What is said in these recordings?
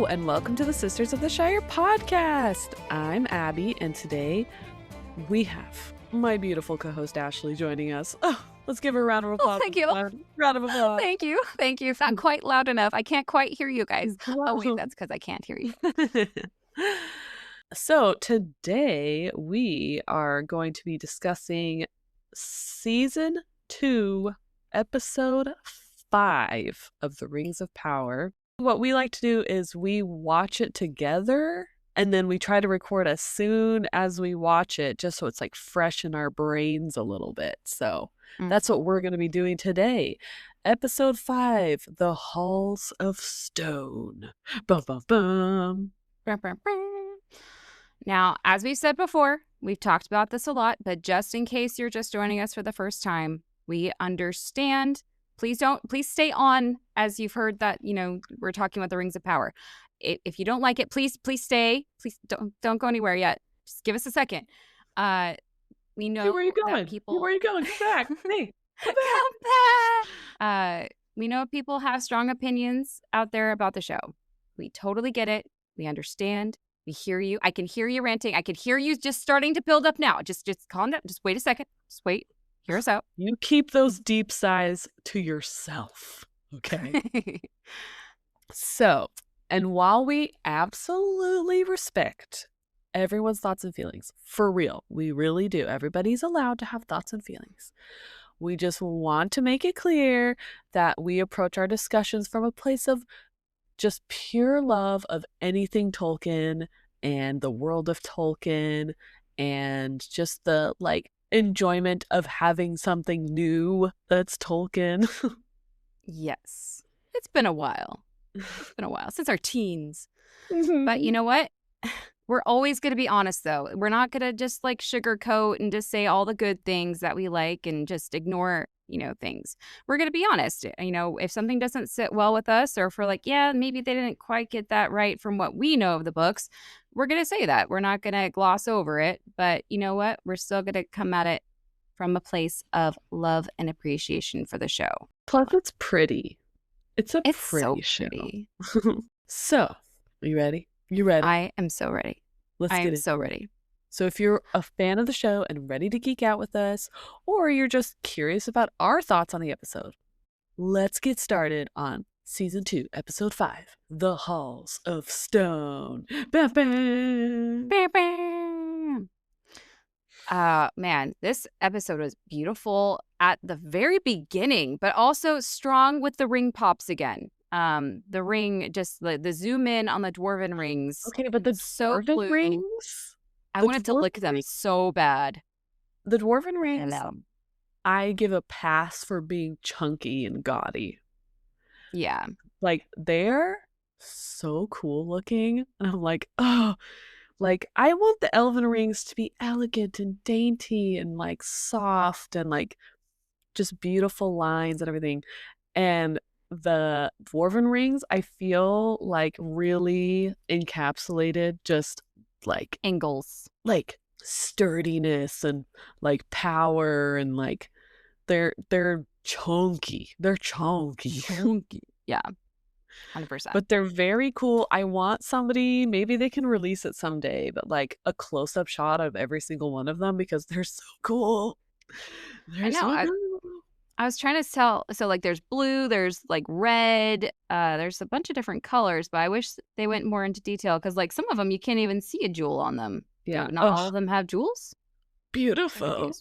And welcome to the Sisters of the Shire Podcast. I'm Abby, and today we have my beautiful co-host Ashley joining us. Oh, let's give her a round of applause. Thank you. Round of applause. Thank you. It's not quite loud enough. I can't quite hear you guys. Oh, wait, that's because I can't hear you. So today we are going to be discussing Season 2, Episode 5 of The Rings of Power. What we like to do is we watch it together and then we try to record as soon as we watch it, just so it's like fresh in our brains a little bit. So that's what we're going to be doing today. Episode 5, The Halls of Stone. Bum, bum, bum. Now, as we've said before, we've talked about this a lot, but just in case you're just joining us for the first time, we understand. Please stay on as you've heard that, we're talking about the Rings of Power. If you don't like it, please stay. Please don't go anywhere yet. Just give us a second. We know where are you going? Where are you going? Come back. Hey, come back. We know people have strong opinions out there about the show. We totally get it. We understand. We hear you. I can hear you ranting. I can hear you just starting to build up now. Just calm down. Just wait a second. Just wait. Hear us out. You keep those deep sighs to yourself, okay? So, and while we absolutely respect everyone's thoughts and feelings, for real, we really do. Everybody's allowed to have thoughts and feelings. We just want to make it clear that we approach our discussions from a place of just pure love of anything Tolkien and the world of Tolkien and just the, enjoyment of having something new that's Tolkien. Yes. It's been a while. It's been a while since our teens. But you know what? We're always going to be honest, though. We're not going to just sugarcoat and just say all the good things that we like and just ignore, things. We're going to be honest. If something doesn't sit well with us, or if we're maybe they didn't quite get that right from what we know of the books, we're going to say that. We're not going to gloss over it. But you know what? We're still going to come at it from a place of love and appreciation for the show. Plus, it's pretty. It's pretty so show. Pretty. So, are you ready? You ready? I am so ready. I am so ready. So if you're a fan of the show and ready to geek out with us, or you're just curious about our thoughts on the episode, let's get started on Season 2, Episode 5, The Halls of Stone. Bam, bam. Bam, bam. Man, this episode was beautiful at the very beginning, but also strong with the ring pops again. The ring, just the zoom in on the dwarven rings. Okay, but the dwarven rings? I wanted to lick them so bad. The dwarven rings, I give a pass for being chunky and gaudy. Yeah. They're so cool looking. And I'm oh, I want the elven rings to be elegant and dainty and soft and just beautiful lines and everything. And the dwarven rings, I feel really encapsulated just angles, sturdiness and power and they're chunky. They're chunky. Yeah, 100%. But they're very cool. I want somebody, maybe they can release it someday, but a close-up shot of every single one of them because they're so cool. I know. I was trying to tell, so there's blue, there's red, there's a bunch of different colors, but I wish they went more into detail because some of them you can't even see a jewel on them. Yeah. Not all of them have jewels. Beautiful.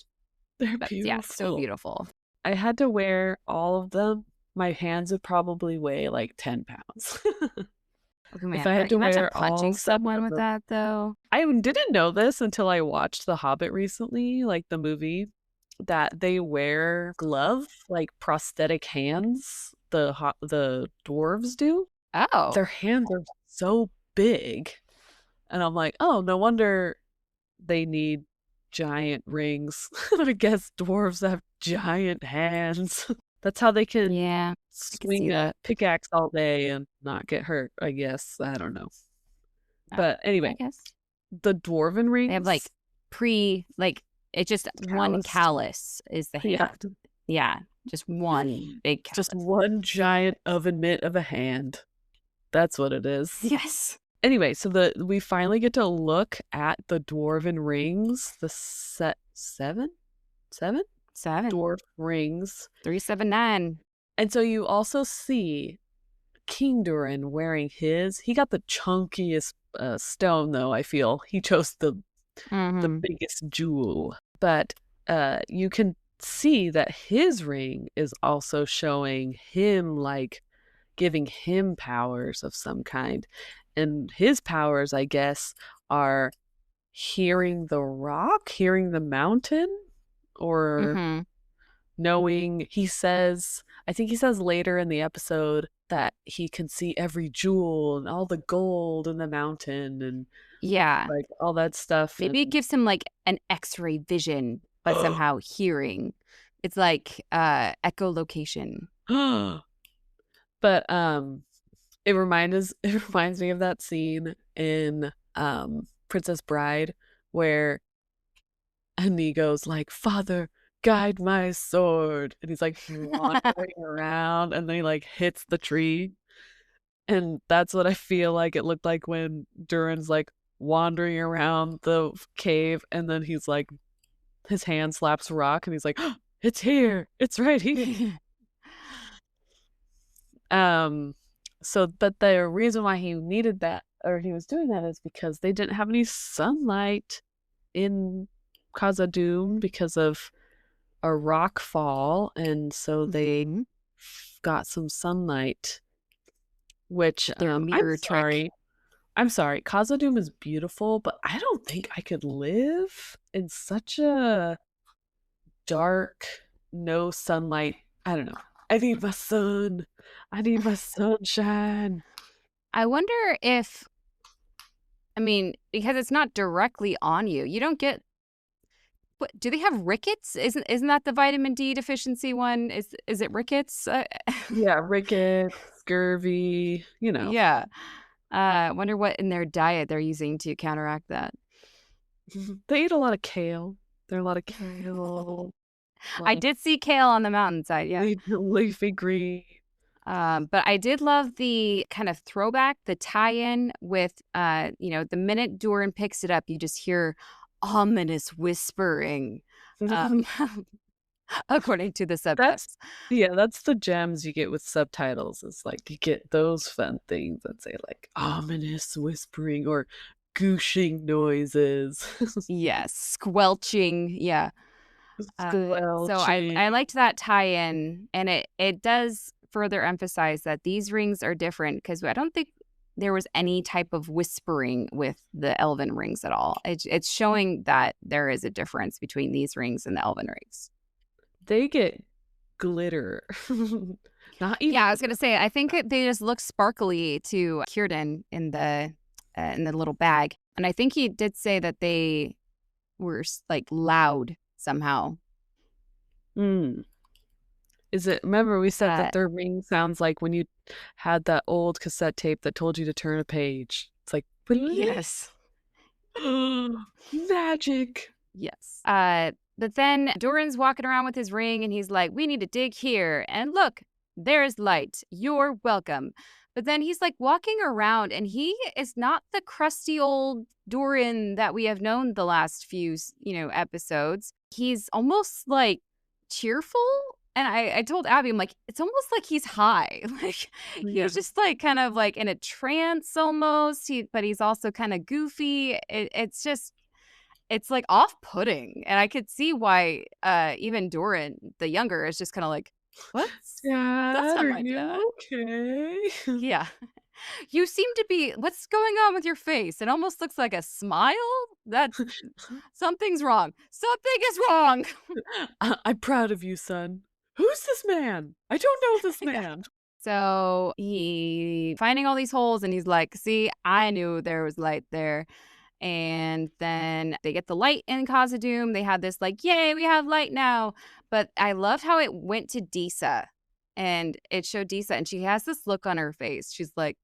They're beautiful. Yeah, so beautiful. I had to wear all of them. My hands would probably weigh 10 pounds. Okay, man, if I had to wear punching someone with that, though. I didn't know this until I watched The Hobbit recently, the movie, that they wear gloves, prosthetic hands. The dwarves do. Oh. Their hands are so big. And I'm oh, no wonder they need giant rings. I guess dwarves have giant hands. That's how they can swing a pickaxe all day and not get hurt, I guess. I don't know. But anyway, I guess. The dwarven rings. They have it's just one callus is the hand. Yeah. Just one big callus. Just one giant oven mitt of a hand. That's what it is. Yes. Anyway, so we finally get to look at the dwarven rings, the seven dwarf rings. 379. And so you also see King Durin wearing his. He got the chunkiest stone, though, I feel. He chose the biggest jewel. But you can see that his ring is also showing him, like, giving him powers of some kind. And his powers, I guess, are hearing the rock, hearing the mountain, or knowing. I think he says later in the episode that he can see every jewel and all the gold in the mountain and like all that stuff. Maybe it gives him like an X-ray vision, but somehow hearing. It's like echolocation. But it reminds me of that scene in Princess Bride where Inigo's like, "Father, guide my sword," and he's like wandering around, and then he like hits the tree, and that's what I feel like it looked like when Durin's like wandering around the cave, and then he's like, his hand slaps a rock, and he's like, "Oh, it's here, it's right here." So, but the reason why he needed that, or he was doing that, is because they didn't have any sunlight in Khazad-dûm because of a rock fall, and so they got some sunlight, which I'm sorry, Khazad-dûm is beautiful, but I don't think I could live in such a dark, no sunlight. I don't know. I need my sun. I need my sunshine. I wonder if, I mean, because it's not directly on you. You don't get. What, do they have rickets? Isn't that the vitamin D deficiency one? Is it rickets? Yeah, rickets, scurvy. You know. Yeah. I wonder what in their diet they're using to counteract that. They eat a lot of kale. There are a lot of kale. I did see kale on the mountainside, yeah. Leafy green. But I did love the kind of throwback, the tie-in with, the minute Durin picks it up, you just hear ominous whispering, according to the subtitles. That's the gems you get with subtitles. It's like you get those fun things that say like ominous whispering or gooshing noises. Yes, squelching, yeah. So I liked that tie-in, and it does further emphasize that these rings are different, because I don't think there was any type of whispering with the elven rings at all. It's showing that there is a difference between these rings and the elven rings. They get glitter. Not even. Yeah, I was gonna say, I think they just look sparkly to Círdan in the little bag, and I think he did say that they were like loud somehow. Is it? Remember, we said that their ring sounds like when you had that old cassette tape that told you to turn a page. It's like, yes, magic. Yes. But then Durin's walking around with his ring, and he's like, "We need to dig here, and look, there's light. You're welcome." But then he's like walking around, and he is not the crusty old Durin that we have known the last few, episodes. He's almost like cheerful. And I told Abby, I'm like, it's almost like he's high. Like, he's just like kind of like in a trance almost. But he's also kind of goofy. It's like off-putting. And I could see why even Durin, the younger, is just kind of like, what? That's not my dad. Okay. Yeah. You seem to be, what's going on with your face? It almost looks like a smile. Something's wrong. Something is wrong. I'm proud of you, son. Who's this man? I don't know this man. So he finding all these holes, and he's like, see, I knew there was light there. And then they get the light in Khazad-dûm. They had this like, yay, we have light now. But I loved how it went to Disa, and it showed Disa, and she has this look on her face. She's like,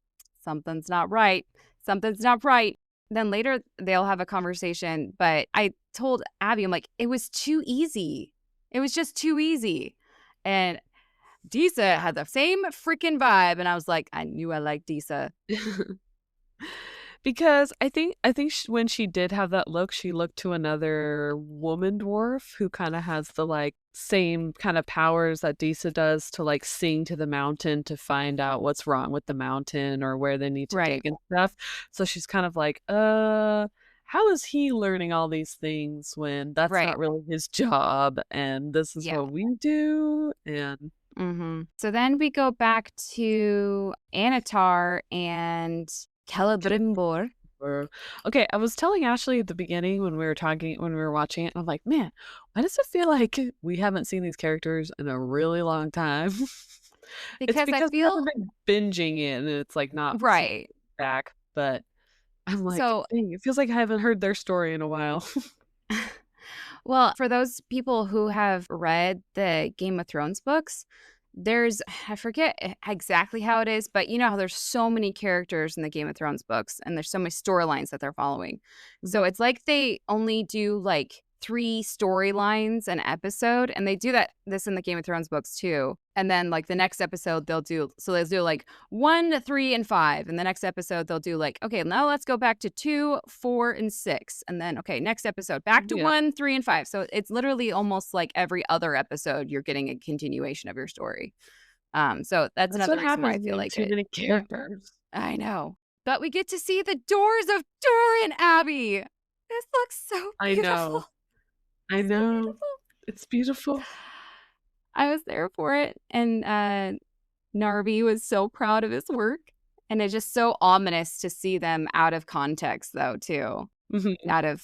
something's not right. Something's not right. Then later they'll have a conversation. But I told Abby, I'm like, it was too easy. It was just too easy. And Disa had the same freaking vibe. And I was like, I knew I liked Disa. Because I think when she did have that look, she looked to another woman dwarf who kind of has the like same kind of powers that Disa does to like sing to the mountain to find out what's wrong with the mountain or where they need to Right. dig and stuff. So she's kind of like, how is he learning all these things when that's Right. not really his job and this is Yeah. what we do? And So then we go back to Annatar and Celebrimbor. okay, I was telling Ashley at the beginning when we were watching it, and I'm like, man, why does it feel like we haven't seen these characters in a really long time? It's Because I because we feel haven't been binging it and it's like not right. back, but I'm like, So, dang, it feels like I haven't heard their story in a while. well, for those people who have read the Game of Thrones books, I forget exactly how it is, but you know how there's so many characters in the Game of Thrones books and there's so many storylines that they're following. So it's like they only do like 3 storylines an episode, and they do this in the Game of Thrones books too. And then like the next episode they'll do like 1, 3, and 5, and the next episode they'll do like, okay, now let's go back to 2, 4, and 6, and then okay, next episode back to Yeah. 1, 3, and 5. So it's literally almost like every other episode you're getting a continuation of your story. So that's another what reason why I happens feel when like too it. many characters. I know, but we get to see the doors of Doran Abbey. This looks so I beautiful. know. I know. It's beautiful. I was there for it, and Narvi was so proud of his work, and it's just so ominous to see them out of context, though, too, out of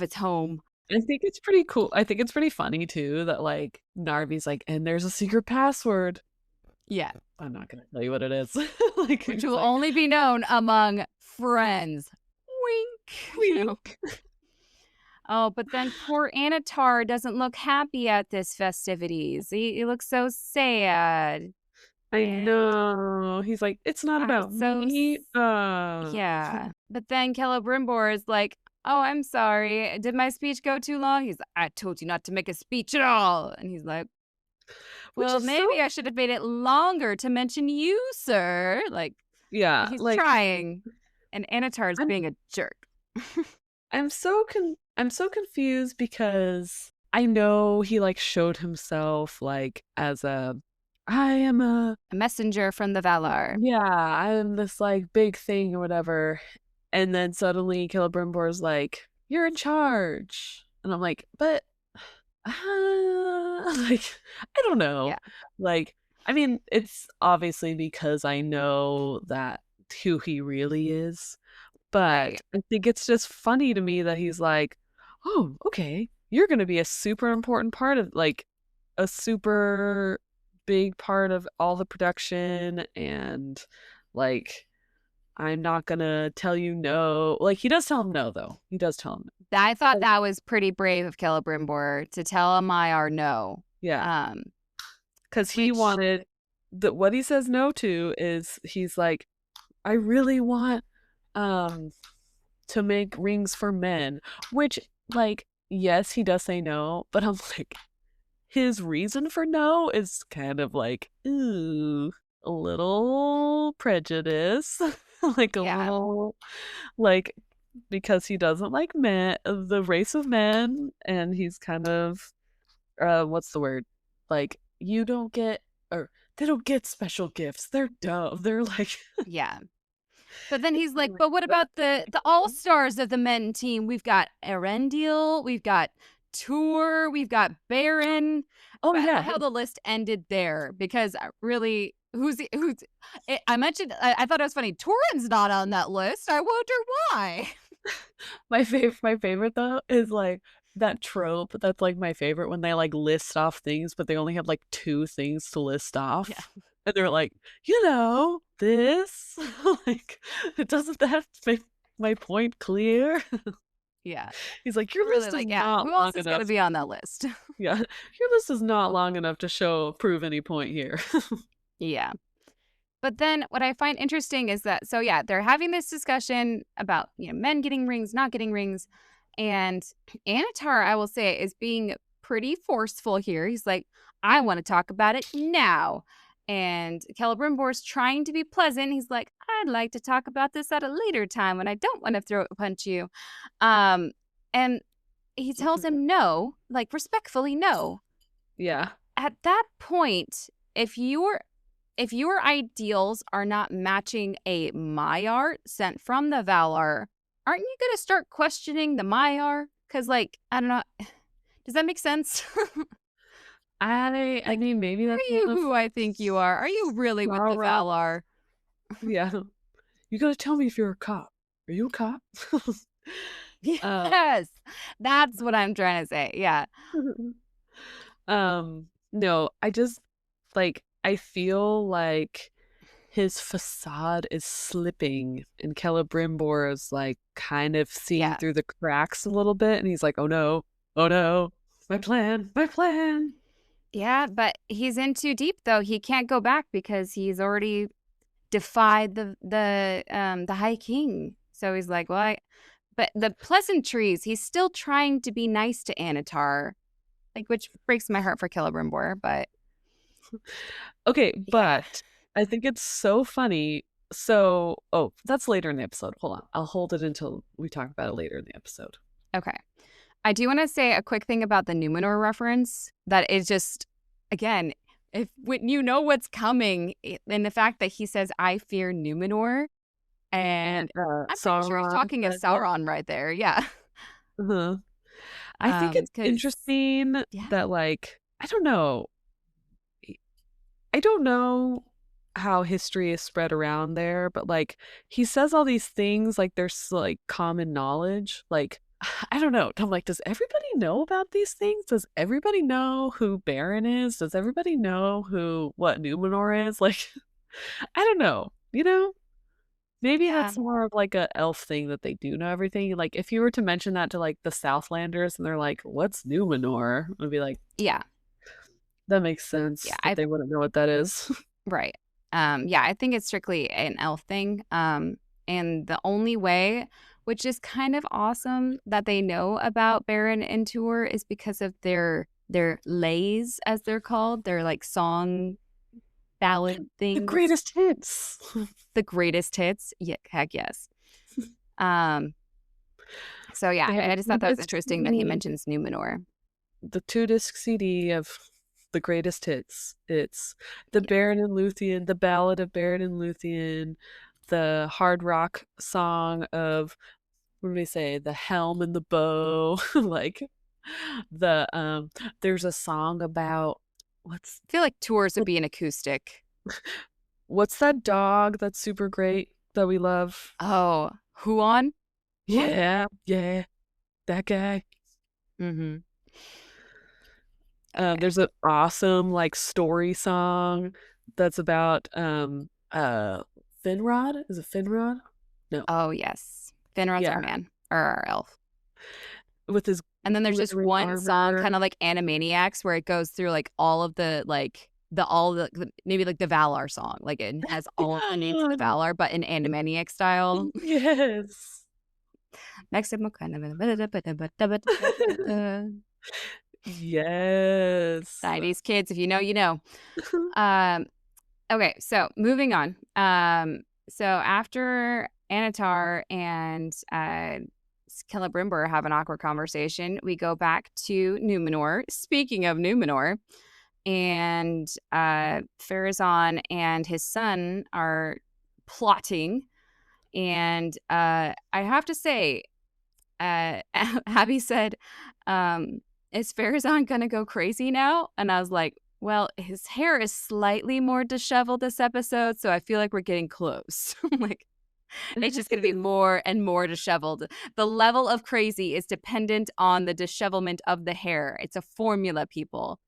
its home. I think it's pretty cool. I think it's pretty funny too that like Narvi's like, and there's a secret password. Yeah, I'm not gonna tell you what it is. Like, which will only be known among friends. Wink. wink. Oh, but then poor Annatar doesn't look happy at this festivities. He looks so sad. I know. He's like, it's not about me. Yeah. But then Celebrimbor is like, oh, I'm sorry. Did my speech go too long? He's like, I told you not to make a speech at all. And he's like, well, maybe I should have made it longer to mention you, sir. Like, yeah, he's like trying. And Annatar's being a jerk. I'm so confused because I know he like showed himself like as I am a messenger from the Valar. Yeah, I'm this like big thing or whatever. And then suddenly Celebrimbor's like, you're in charge. And I'm like, but like I don't know. Yeah. Like, I mean, it's obviously because I know that who he really is. But I think it's just funny to me that he's like, oh, okay, you're going to be a super important part of like a super big part of all the production. And like, I'm not going to tell you no. Like, he does tell him no, though. He does tell him no. I thought that was pretty brave of Celebrimbor to tell Maiar no. Yeah. Because he wanted, what he says no to is he's like, I really want to make rings for men, which like yes he does say no, but I'm like his reason for no is kind of like ooh, a little prejudice. Like a little like because he doesn't like men, the race of men, and he's kind of what's the word, like you don't get, or they don't get special gifts, they're dumb, they're like yeah. But then he's like, but what about the all-stars of the men team? We've got Erendil, we've got Tour, we've got Baron. Oh, yeah. How the list ended there, because really, I mentioned, I thought it was funny, Turin's not on that list. I wonder why. My favorite, though, is like that trope that's like my favorite when they like list off things, but they only have like 2 things to list off. Yeah. And they're like, you know, this, like, doesn't that make my point clear? Yeah. He's like, your list is not who long else is enough going to be on that list? Yeah, your list is not long enough to prove any point here. Yeah. But then what I find interesting is that, so yeah, they're having this discussion about, you know, men getting rings, not getting rings. And Annatar, I will say, is being pretty forceful here. He's like, I want to talk about it now. And Celebrimbor's trying to be pleasant. He's like, I'd like to talk about this at a later time when I don't want to throat punch you. And he tells him no, like respectfully no. Yeah. At that point, if your ideals are not matching a Maiar sent from the Valar, aren't you going to start questioning the Maiar? Because, like, I don't know. Does that make sense? I mean, maybe Are that's you who I think you are? Are you really with the Valar? Yeah. You gotta tell me if you're a cop. Are you a cop? Yes. That's what I'm trying to say. Yeah. No, I just, like, I feel like his facade is slipping and Celebrimbor is, like, kind of seeing through the cracks a little bit, and he's like, oh no, my plan. Yeah, but he's in too deep, though. He can't go back because he's already defied the High King. So he's like, well, but the pleasantries, he's still trying to be nice to Annatar, like, which breaks my heart for Celebrimbor, but okay, but I think it's so funny. So, that's later in the episode. Hold on. I'll hold it until we talk about it later in the episode. Okay. I do want to say a quick thing about the Numenor reference that is just, again, when you know what's coming, and the fact that he says, I fear Numenor, and I'm pretty sure he's talking of Sauron right there. Yeah. Uh-huh. I think it's interesting that, like, I don't know how history is spread around there, but, like, he says all these things like there's, like, common knowledge. Like, I don't know. I'm like, does everybody know about these things? Does everybody know who Baron is? Does everybody know what Numenor is? Like, I don't know. You know? Maybe that's more of, like, a elf thing that they do know everything. Like, if you were to mention that to, like, the Southlanders and they're like, what's Numenor? I'd be like, yeah, that makes sense. Yeah, they wouldn't know what that is. Right. Yeah, I think it's strictly an elf thing. And the only way, which is kind of awesome that they know about Baron and Tour, is because of their lays, as they're called. They're like song ballad things. The greatest hits. The greatest hits. Yeah, heck yes. So yeah, I just thought that was interesting that he mentions Numenor. The 2-disc CD of the greatest hits. It's the Baron and Luthien, the Ballad of Baron and Luthien, the hard rock song of, what do we say, the Helm and the Bow. Like, there's a song about, I feel like Tours would be an acoustic. What's that dog that's super great that we love? Oh, Huon? Yeah, that guy. Mm-hmm. There's an awesome, like, story song that's about Finrod. Is it Finrod? No. Oh yes, Finrod's our man, or our elf. With his, and then there's just one song, kind of like Animaniacs, where it goes through like all of the maybe like the Valar song, like it has all of the names of the Valar, but in Animaniac style. Yes. Next time, yes. 90s kids, if you know, you know. Okay, so moving on. So after Annatar and Celebrimbor have an awkward conversation, we go back to Numenor. Speaking of Numenor, and Pharazôn and his son are plotting. And I have to say, Abby said, is Pharazôn gonna go crazy now? And I was like, well, his hair is slightly more disheveled this episode, so I feel like we're getting close. Like, it's just going to be more and more disheveled. The level of crazy is dependent on the dishevelment of the hair. It's a formula, people.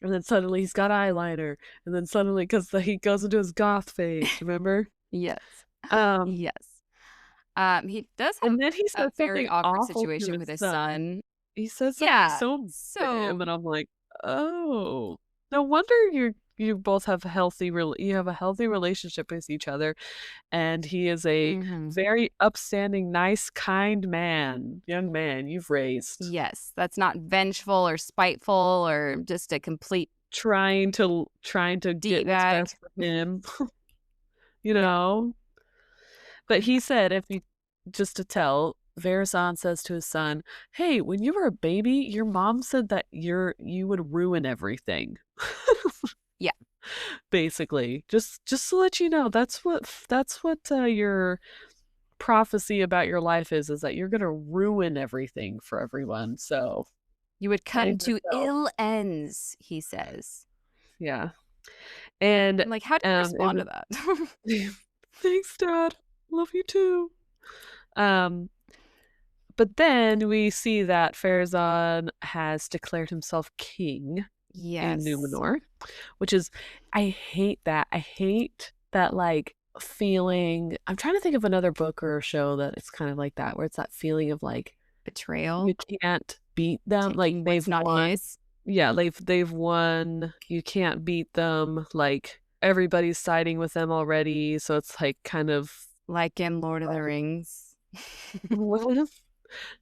And then suddenly he's got eyeliner. And then suddenly, because he goes into his goth phase, remember? Yes. Yes. He does have and then he says a very awkward situation with his son. He says something so bam, and I'm like, oh, no wonder you both have a healthy relationship with each other, and he is a very upstanding, nice, kind young man you've raised. Yes, that's not vengeful or spiteful or just a complete trying to get what's best for him, you know. But he said, if you just to tell, Verazon says to his son, "Hey, when you were a baby, your mom said that you would ruin everything." Yeah. Basically, just to let you know, that's what your prophecy about your life is that you're gonna ruin everything for everyone. So you would come to ill ends, he says. Yeah. And I'm like, how do you respond to that? Thanks, Dad. Love you too. But then we see that Farazan has declared himself king in Numenor, which is, I hate that. I hate that, like, feeling. I'm trying to think of another book or a show that it's kind of like that, where it's that feeling of like betrayal. You can't beat them. Like, they've won. Yeah, they've won. You can't beat them. Like, everybody's siding with them already, so it's like kind of like in Lord of the Rings.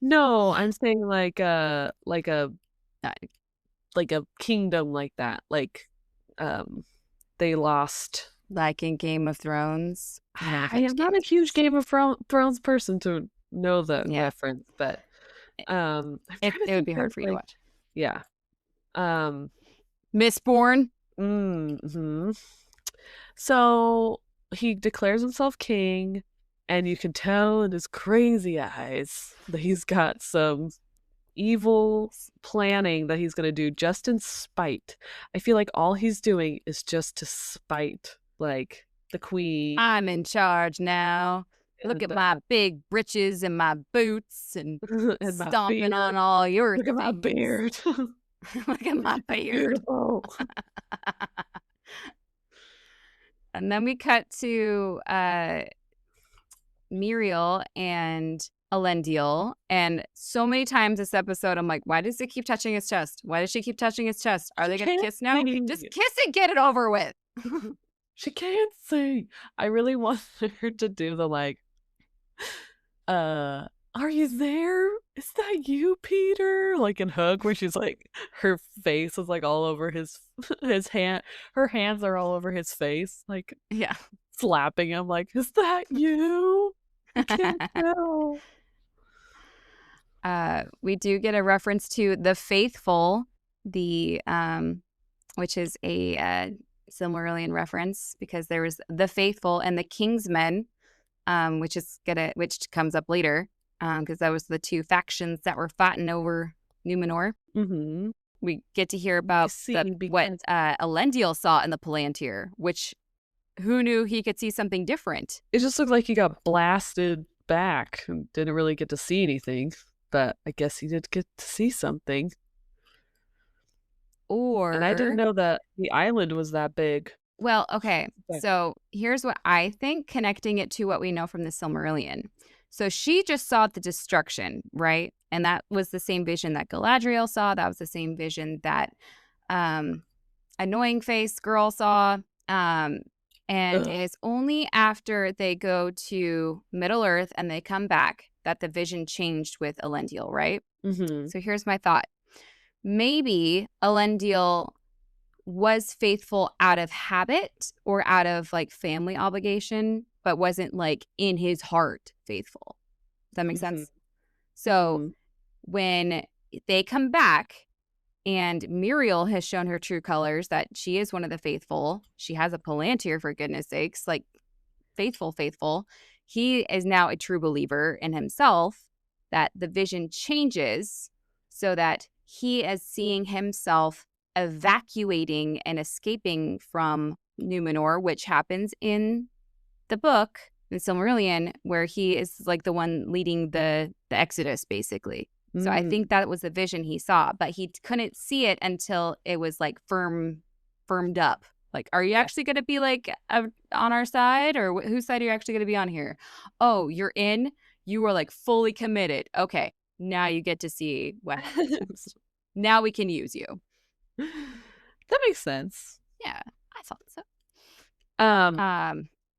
No, I'm saying like a kingdom like that. Like, they lost. Like in Game of Thrones. I am not a huge Game of Thrones person to know the reference, but it would be hard for you to watch. Yeah. Mistborn. Mm-hmm. So he declares himself king, and you can tell in his crazy eyes that he's got some evil planning that he's going to do just in spite. I feel like all he's doing is just to spite, like, the queen. I'm in charge now. Look at my big britches and my boots and stomping on all your things. Look at my beard. Look at my beard. And then we cut to Muriel and Elendil, and so many times this episode I'm like, why does it keep touching his chest? Why does she keep touching his chest? Are they gonna kiss now? Just kiss it, get it over with. She can't sing. I really want her to do the like, are you there? Is that you, Peter? Like in Hook, where she's like, her face is like all over his hand. Her hands are all over his face, like, yeah, slapping him. Like, is that you? I can't tell. We do get a reference to the faithful, which is a Silmarillion reference, because there was the faithful and the Kingsmen, which comes up later, because that was the two factions that were fighting over Numenor. Mm-hmm. We get to hear about what Elendil saw in the Palantir, which who knew he could see something different? It just looked like he got blasted back and didn't really get to see anything, but I guess he did get to see something. And I didn't know that the island was that big. Well, okay. So here's what I think, connecting it to what we know from the Silmarillion. So she just saw the destruction, right? And that was the same vision that Galadriel saw. That was the same vision that Annoying Face Girl saw. And it's only after they go to Middle Earth and they come back that the vision changed with Elendil, right? Mm-hmm. So here's my thought. Maybe Elendil was faithful out of habit or out of like family obligation, but wasn't like in his heart faithful. Does that make sense? So when they come back and Muriel has shown her true colors, that she is one of the faithful, she has a Palantir, for goodness sakes, like faithful. He is now a true believer in himself, that the vision changes so that he is seeing himself evacuating and escaping from Numenor, which happens in the book, in Silmarillion, where he is like the one leading the Exodus, basically. So I think that was the vision he saw, but he couldn't see it until it was like firmed up. Like, are you actually going to be like on our side, or whose side are you actually going to be on here? Oh, you're in. You were like fully committed. Okay, now you get to see what happens. Now we can use you. That makes sense. Yeah, I thought so.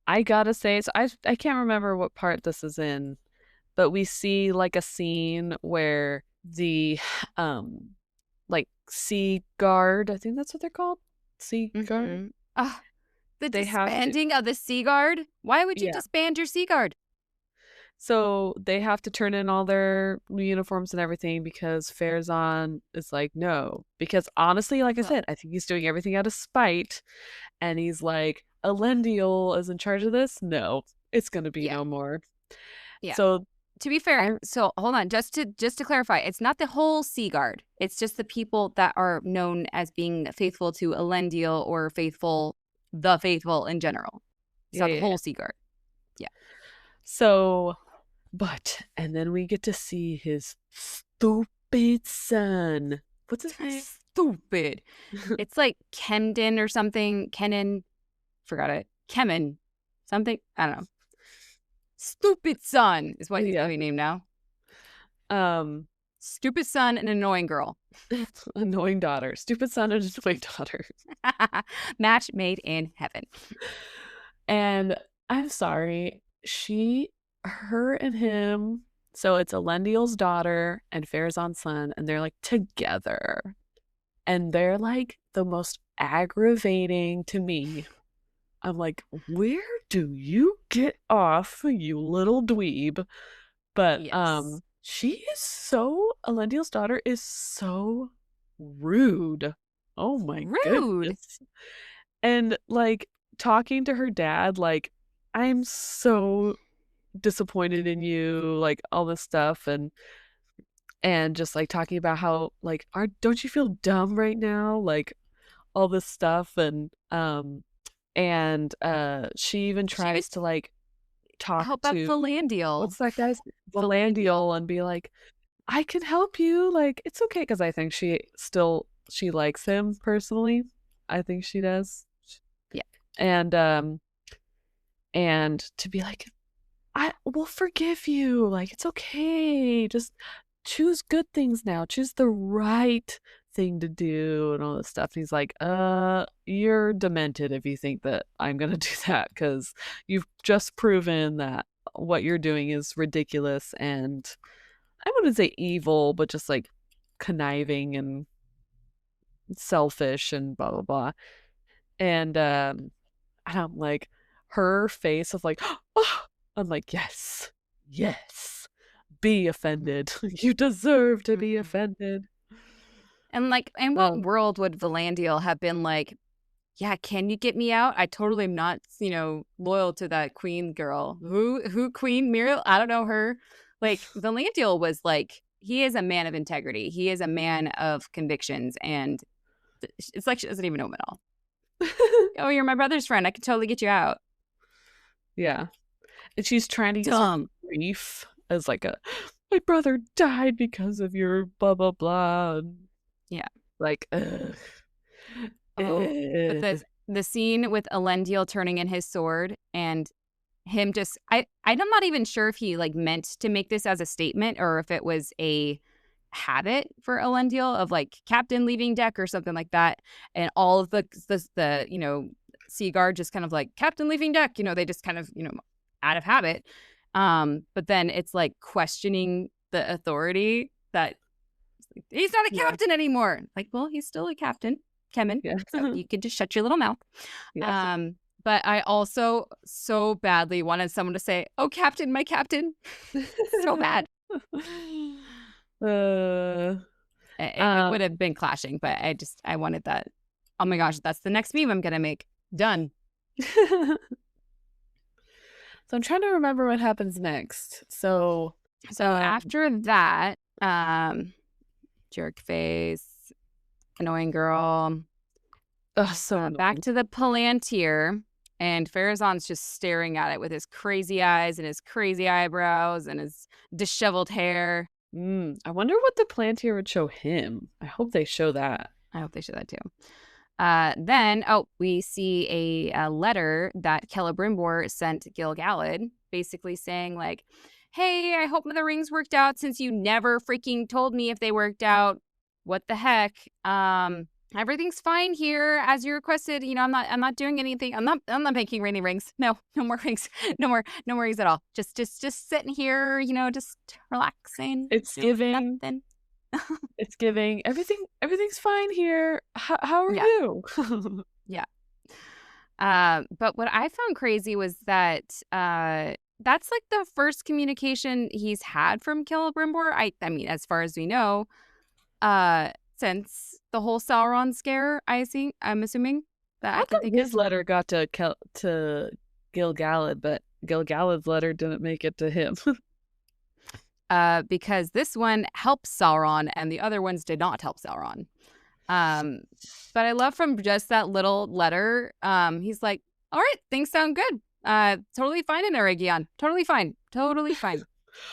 I gotta say, so I can't remember what part this is in, but we see like a scene where the like sea guard. I think that's what they're called. Sea guard. The They have to, disbanding of the Sea Guard? Why would you yeah. disband your Sea Guard? So they have to turn in all their uniforms and everything because Farazan is like, no. Because honestly, like I said, I think he's doing everything out of spite. And he's like, Elendil is in charge of this? No, it's going to be no more. Yeah. So to be fair, so hold on, just to clarify, it's not the whole Sea Guard. It's just the people that are known as being faithful to Elendil or the faithful in general. It's not the whole Sea Guard. Yeah. So, and then we get to see his stupid son. What's his name? Stupid. It's like Kemden or something. Kenan. Forgot it. Kemen. Something. I don't know. Stupid son is what he's having named now. Stupid son and annoying girl. Annoying daughter. Stupid son and annoying daughter. Match made in heaven. And I'm sorry. Her and him. So it's Elendil's daughter and Farazan's son, and they're like together. And they're like the most aggravating to me. I'm like, where do you get off, you little dweeb? But Elendil's daughter is so rude. Oh my goodness. And like talking to her dad, like, I'm so disappointed in you, like all this stuff, and just like talking about how like don't you feel dumb right now, like all this stuff, and she even tries to like help out Valandil. What's that guy's Valandil, and be like, I can help you, like it's okay, because I think she likes him personally. I think she does. Yeah. And to be like, I will forgive you, like it's okay, just choose good things now, choose the right thing to do, and all this stuff. And he's like, you're demented if you think that I'm gonna do that, because you've just proven that what you're doing is ridiculous, and I wouldn't say evil, but just like conniving and selfish and blah blah blah. And I'm like, her face of like, oh, I'm like, yes, be offended. You deserve to be offended. And like, in what world would Valandil have been like, yeah, can you get me out? I totally am not, loyal to that queen girl. Who Queen Muriel? I don't know her. Like, Valandil was like, he is a man of integrity. He is a man of convictions. And it's like she doesn't even know him at all. Oh, you're my brother's friend. I can totally get you out. Yeah. And she's trying to use grief as like my brother died because of your blah, blah, blah. Yeah. Like, ugh. But the scene with Elendil turning in his sword and him just, I'm not even sure if he like meant to make this as a statement or if it was a habit for Elendil of like captain leaving deck or something like that. And all of the Sea Guard just kind of like captain leaving deck, they just kind of, out of habit. But then it's like questioning the authority that he's not a captain anymore. Like, well, he's still a captain, Kemen. Yeah. So you could just shut your little mouth. Yeah. But I also so badly wanted someone to say, "Oh, captain, my captain." So bad. It would have been clashing, but I wanted that. Oh my gosh, that's the next meme I'm gonna make. Done. So I'm trying to remember what happens next. So after that, jerk face, annoying girl. Back to the Palantir, and Farazan's just staring at it with his crazy eyes and his crazy eyebrows and his disheveled hair. I wonder what the Palantir would show him. I hope they show that. I hope they show that too. Then, we see a letter that Celebrimbor sent Gil-galad, basically saying like, hey, I hope the rings worked out since you never freaking told me if they worked out. What the heck? Everything's fine here as you requested. I'm not doing anything. I'm not making any rings. No more rings. No more rings at all. Just sitting here, just relaxing. It's giving. Nothing. It's giving everything's fine here. How are Yeah. you? Yeah. But what I found crazy was that that's like the first communication he's had from Celebrimbor. I mean, as far as we know, since the whole Sauron scare, I'm assuming that I I can thought think of. his letter got to Gil-galad, but Gil-galad's letter didn't make it to him. Because this one helps Sauron and the other ones did not help Sauron. But I love from just that little letter, he's like, all right, things sound good. Totally fine in Eregion. Totally fine. Totally fine.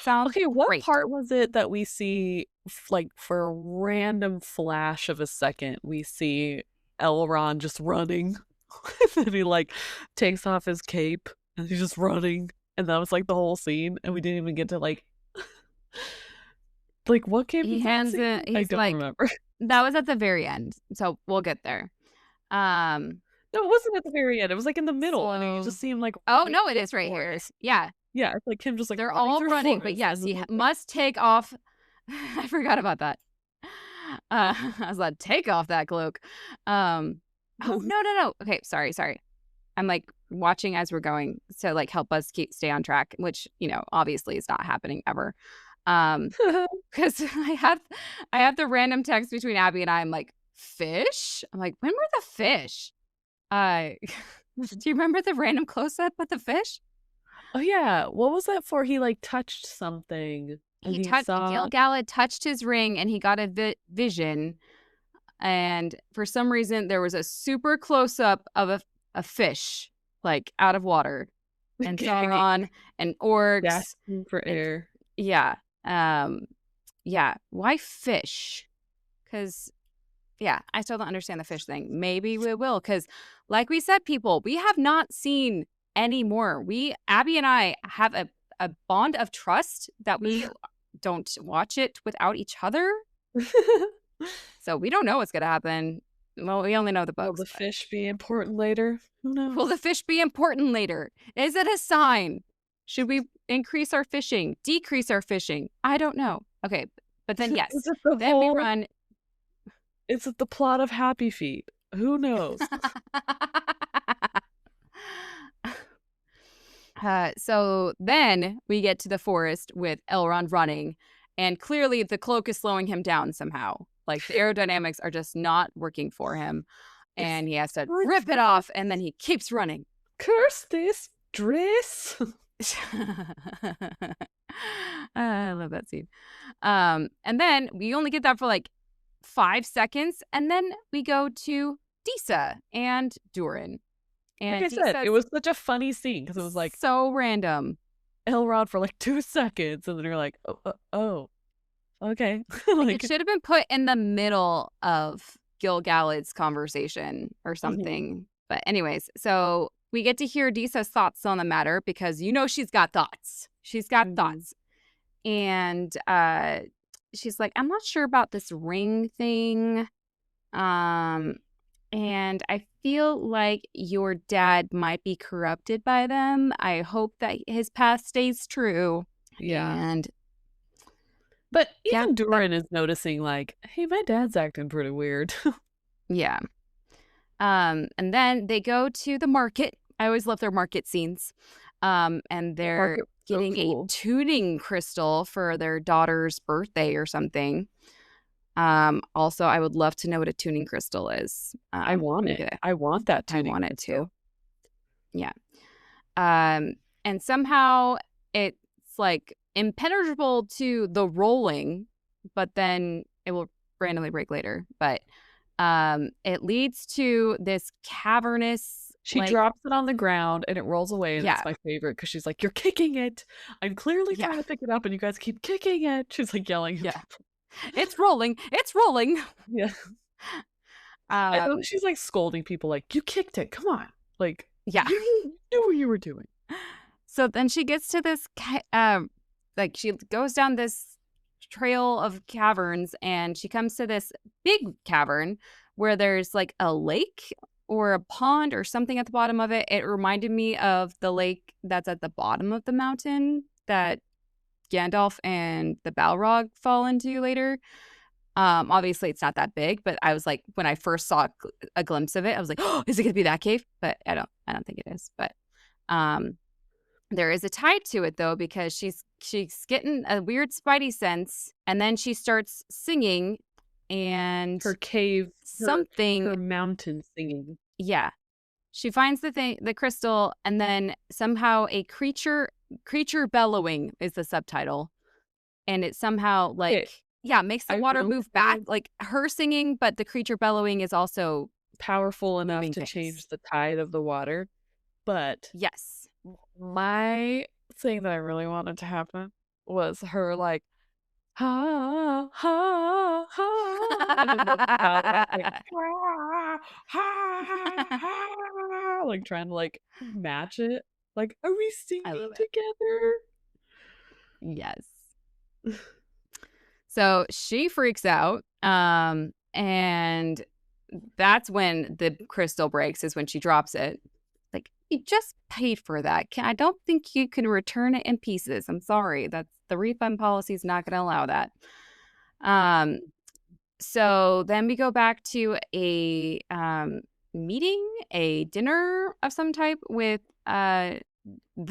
Sounds Okay, what great. part was it that we see, like, for a random flash of a second, we see Elrond just running? And he, like, takes off his cape, and he's just running. And that was, like, the whole scene, and we didn't even get to, like, what came He before that hands scene? it. I He's don't like, remember. that was at the very end. So we'll get there. No, it wasn't at the very end. It was, like, in the middle, and you just see him, like, Oh, right no, it through is the right here. forest. Yeah. Yeah, it's like him just, like, They're running all through running, but forest, yes, and he then, like, must take off. I forgot about that. I was like, take off that cloak. Oh, no. Okay, sorry. I'm like watching as we're going to like help us stay on track, which, obviously is not happening ever. Because I have the random text between Abby and I'm like, fish? I'm like, when were the fish? Do you remember the random close-up with the fish? Oh yeah, what was that for? He like touched something and he saw. Gil-galad touched his ring and he got a vision. And for some reason, there was a super close-up of a fish, like out of water, and Sauron and orcs. Gasping for air. Yeah. Yeah. Why fish? Because, yeah, I still don't understand the fish thing. Maybe we will. Because, like we said, people, we have not seen any more. Abby and I have a bond of trust that we don't watch it without each other. So we don't know what's going to happen. Well, we only know the books. Will the fish be important later? Who knows? Will the fish be important later? Is it a sign? Should we increase our fishing? Decrease our fishing? I don't know. Okay, but then yes. Then we run. Is it the plot of Happy Feet? Who knows? So then we get to the forest with Elrond running, and clearly the cloak is slowing him down somehow. Like the aerodynamics are just not working for him, and he has to rip it off, and then he keeps running. Curse this dress. I love that scene. And then we only get that for like 5 seconds, and then we go to Disa and Durin. And like I said, it was such a funny scene because it was like so random. Elrond for like 2 seconds, and then you're like, oh, okay. Like, it should have been put in the middle of Gil-galad's conversation or something. Mm-hmm. But anyways, so we get to hear Disa's thoughts on the matter because she's got thoughts. She's got thoughts. And she's like, I'm not sure about this ring thing. And I feel like your dad might be corrupted by them. I hope that his path stays true. Yeah. But even Durin is noticing, like, hey, my dad's acting pretty weird. Yeah. And then they go to the market. I always love their market scenes. And they're getting a tuning crystal for their daughter's birthday or something. Also, I would love to know what a tuning crystal is. I want it. I want that tuning. I want it too. Yeah. And somehow it's like impenetrable to the rolling, but then it will randomly break later. But it leads to this cavernous. She drops it on the ground and it rolls away, and it's my favorite because she's like, "You're kicking it. I'm clearly trying to pick it up, and you guys keep kicking it." She's like yelling. Yeah. It's rolling. It's rolling. Yeah. She's like scolding people, like, you kicked it. Come on. Like, yeah. You knew what you were doing. So then she gets to this, she goes down this trail of caverns, and she comes to this big cavern where there's like a lake or a pond or something at the bottom of it. It reminded me of the lake that's at the bottom of the mountain that Gandalf and the Balrog fall into later. Obviously it's not that big, but I was like, when I first saw a glimpse of it, I was like, oh, is it gonna be that cave? But I don't think it is. But there is a tie to it though, because she's getting a weird spidey sense, and then she starts singing, and Her cave, something, her mountain singing. yeah. She finds the crystal, and then somehow a creature bellowing is the subtitle, and it somehow like makes the water move back, like her singing, but the creature bellowing is also powerful enough to change the tide of the water. But yes, my thing that I really wanted to happen was her like ha ha ha, like trying to like match it. Like, are we singing together? Yes. So she freaks out, and that's when the crystal breaks, is when she drops it. Like, you just paid for that. I don't think you can return it in pieces. I'm sorry. That's the refund policy is not going to allow that. So then we go back to a meeting, a dinner of some type with the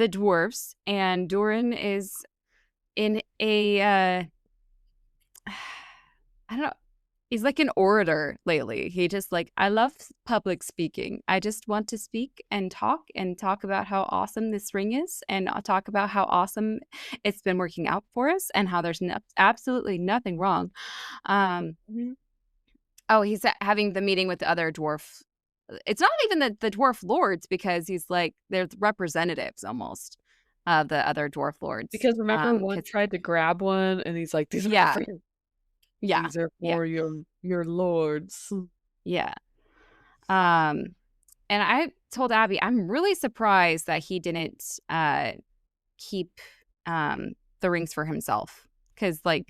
dwarfs, and Durin is in a I don't know. He's like an orator lately. He just like, I love public speaking. I just want to speak and talk about how awesome this ring is, and I'll talk about how awesome it's been working out for us, and how there's absolutely nothing wrong. Oh, he's having the meeting with the other dwarf. It's not even the dwarf lords, because he's like, they're representatives almost of the other dwarf lords. Because remember, one tried to grab one, and he's like, these are my friends. Yeah. These are for your lords. Yeah. And I told Abby, I'm really surprised that he didn't keep the rings for himself. Because like,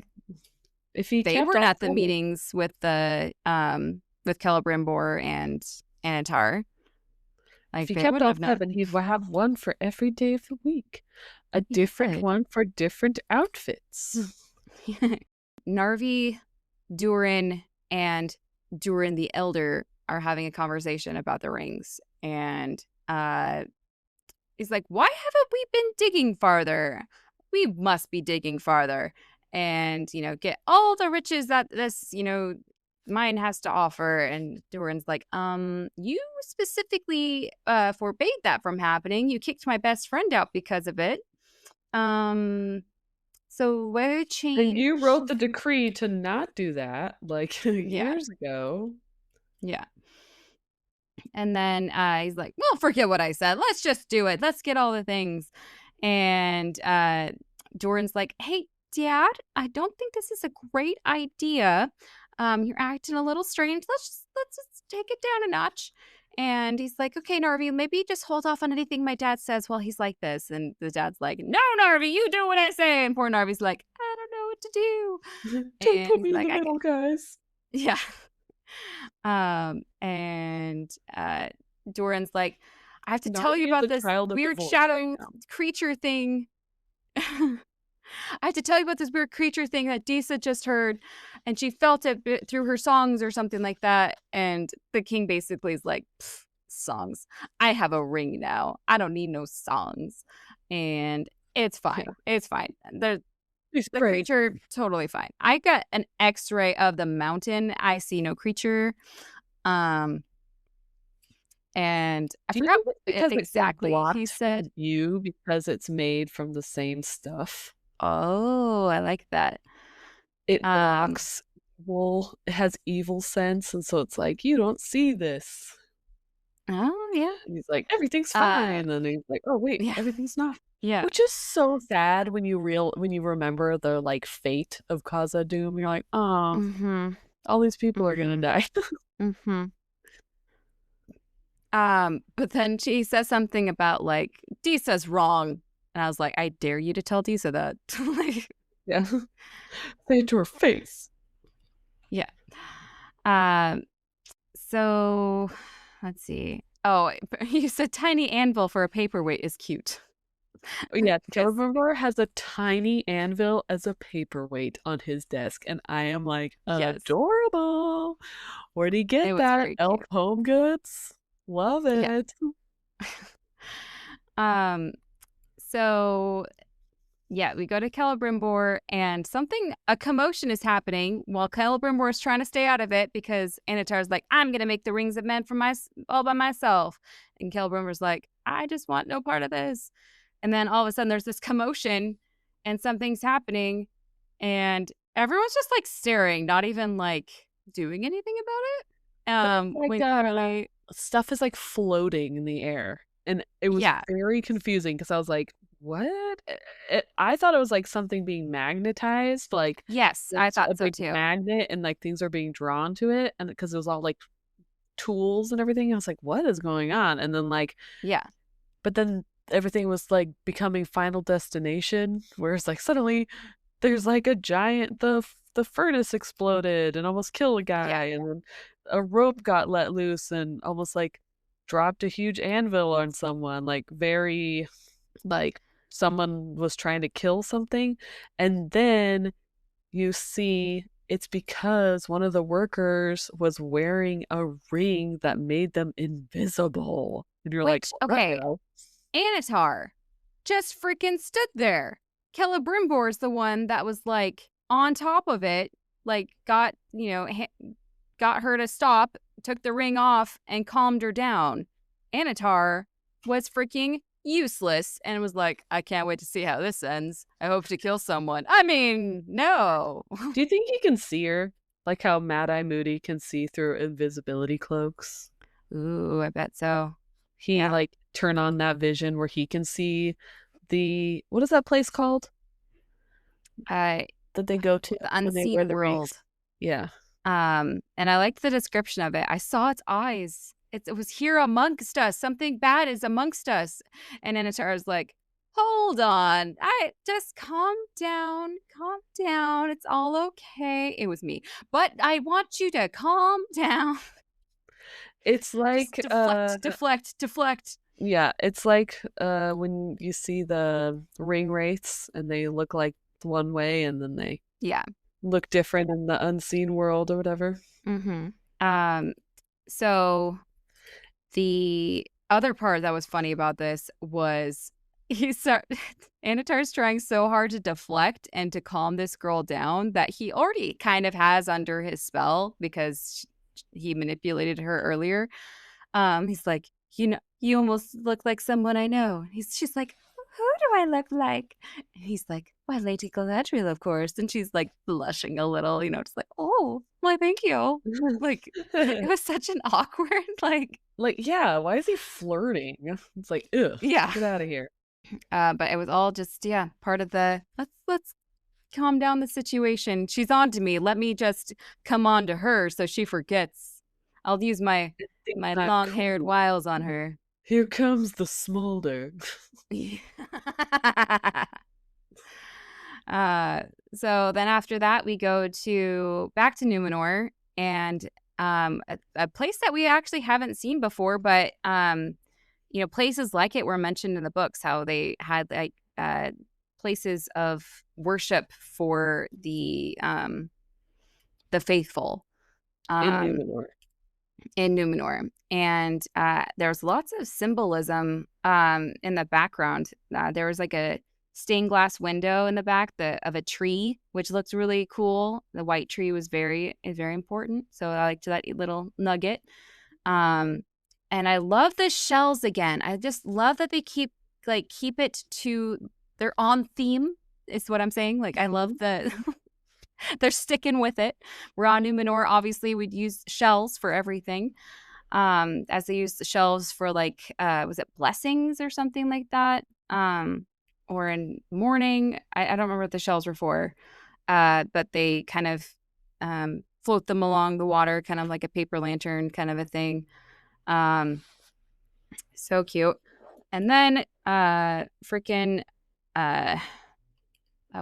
if he they were at the meetings with the with Celebrimbor and Annatar. Like, if he kept off heaven, he'd have one for every day of the week. A different one for different outfits. Narvi, Durin, and Durin the Elder are having a conversation about the rings. And he's like, why haven't we been digging farther? We must be digging farther. And, get all the riches that this, mine has to offer. And Durin's like, you specifically forbade that from happening. You kicked my best friend out because of it. So where change? And you wrote the decree to not do that, like years ago. Yeah. And then he's like, well, forget what I said. Let's just do it. Let's get all the things. And Doran's like, hey, Dad, I don't think this is a great idea. You're acting a little strange. Let's just take it down a notch. And he's like, okay, Narvi, maybe just hold off on anything my dad says while he's like this. And the dad's like, no, Narvi, you do what I say. And poor Narvi's like, I don't know what to do. Don't put me in the middle, guys. Yeah. And Doran's like, I have to tell you about this weird shadow creature thing. I have to tell you about this weird creature thing that Disa just heard, and she felt it through her songs or something like that. And the king basically is like, songs. I have a ring now. I don't need no songs. And it's fine. Yeah. It's fine. The creature, totally fine. I got an X-ray of the mountain. I see no creature. And I forgot exactly. He said because it's made from the same stuff. Oh, I like that. It blocks evil. It has evil sense, and so it's like, you don't see this. Oh, yeah. And he's like, everything's fine. And he's like, oh, wait, everything's not. Yeah. Which is so sad when you remember the like fate of Khazad-dûm. You're like, oh, all these people are gonna die. But then she says something about like, Disa's wrong. And I was like, I dare you to tell Disa that. Yeah. Say it to her face. Yeah. So let's see. Oh, you said tiny anvil for a paperweight is cute. Yeah, 'Cause Celebrimbor has a tiny anvil as a paperweight on his desk, and I am like, yes, adorable. Where'd he it get was that? very Elf cute. Home Goods? Love Yeah. it. Um, so yeah, we go to Celebrimbor and a commotion is happening while Celebrimbor is trying to stay out of it because Annatar's like, I'm going to make the rings of men for all by myself. And Celebrimbor's like, I just want no part of this. And then all of a sudden there's this commotion and something's happening and everyone's just like staring, not even like doing anything about it. Like, When clearly, stuff is like floating in the air. And it was yeah, very confusing because I was like, what? I thought it was like something being magnetized, like yes, I it's a thought so big too. magnet and like things are being drawn to it. And because it was all like tools and everything, I was like, what is going on? And then like, Yeah, but then everything was like becoming Final Destination, where it's like suddenly there's like a giant the furnace exploded and almost killed a yeah, guy, and then a rope got let loose and almost like dropped a huge anvil on someone, like very like someone was trying to kill something. And then you see it's because one of the workers was wearing a ring that made them invisible. And you're like, which, what okay, the Annatar just freaking stood there. Celebrimbor's the one that was like on top of it, like got her to stop, took the ring off, and calmed her down. Annatar was freaking useless and was like, I can't wait to see how this ends. I hope to kill someone. I mean, no. Do you think he can see her? Like how Mad Eye Moody can see through invisibility cloaks? Ooh, I bet so. He Yeah. like turn on that vision where he can see the what is that place called I that they go to The when they wear unseen the rings? world. Yeah. And I liked the description of it. I saw its eyes. It was here amongst us. Something bad is amongst us. And Anatar was like, hold on. I just calm down. Calm down. It's all okay. It was me. But I want you to calm down. It's Just like deflect. yeah, it's like when you see the ring wraiths and they look like one way and then they Yeah. look different in the unseen world or whatever. Mm-hmm. So the other part that was funny about this was Anatar's trying so hard to deflect and to calm this girl down that he already kind of has under his spell because he manipulated her earlier. He's like, you almost look like someone I know. She's like, who do I look like? And he's like, why, Lady Galadriel, of course. And she's like blushing a little, just like, oh, why, thank you. Like, it was such an awkward, Like, yeah, why is he flirting? It's like, ugh, yeah. get out of here. But it was all just, part of the let's calm down the situation. She's on to me. Let me just come on to her so she forgets. I'll use my It's not long-haired cool. wiles on her. Here comes the smolder. So then after that, we go back to Numenor and a place that we actually haven't seen before, but places like it were mentioned in the books, how they had like places of worship for the faithful In Numenor. in Numenor. And there's lots of symbolism in the background. There was like a stained glass window in the back of a tree, which looked really cool. The white tree is very important. So I liked that little nugget. And I love the shells again. I just love that they keep it to they're on theme, is what I'm saying. Like, I love the they're sticking with it. We're on Numenor. Obviously, we'd use shells for everything. As they use the shells for was it blessings or something like that? Or in mourning. I don't remember what the shells were for. But they kind of float them along the water, kind of like a paper lantern kind of a thing. So cute. And then freaking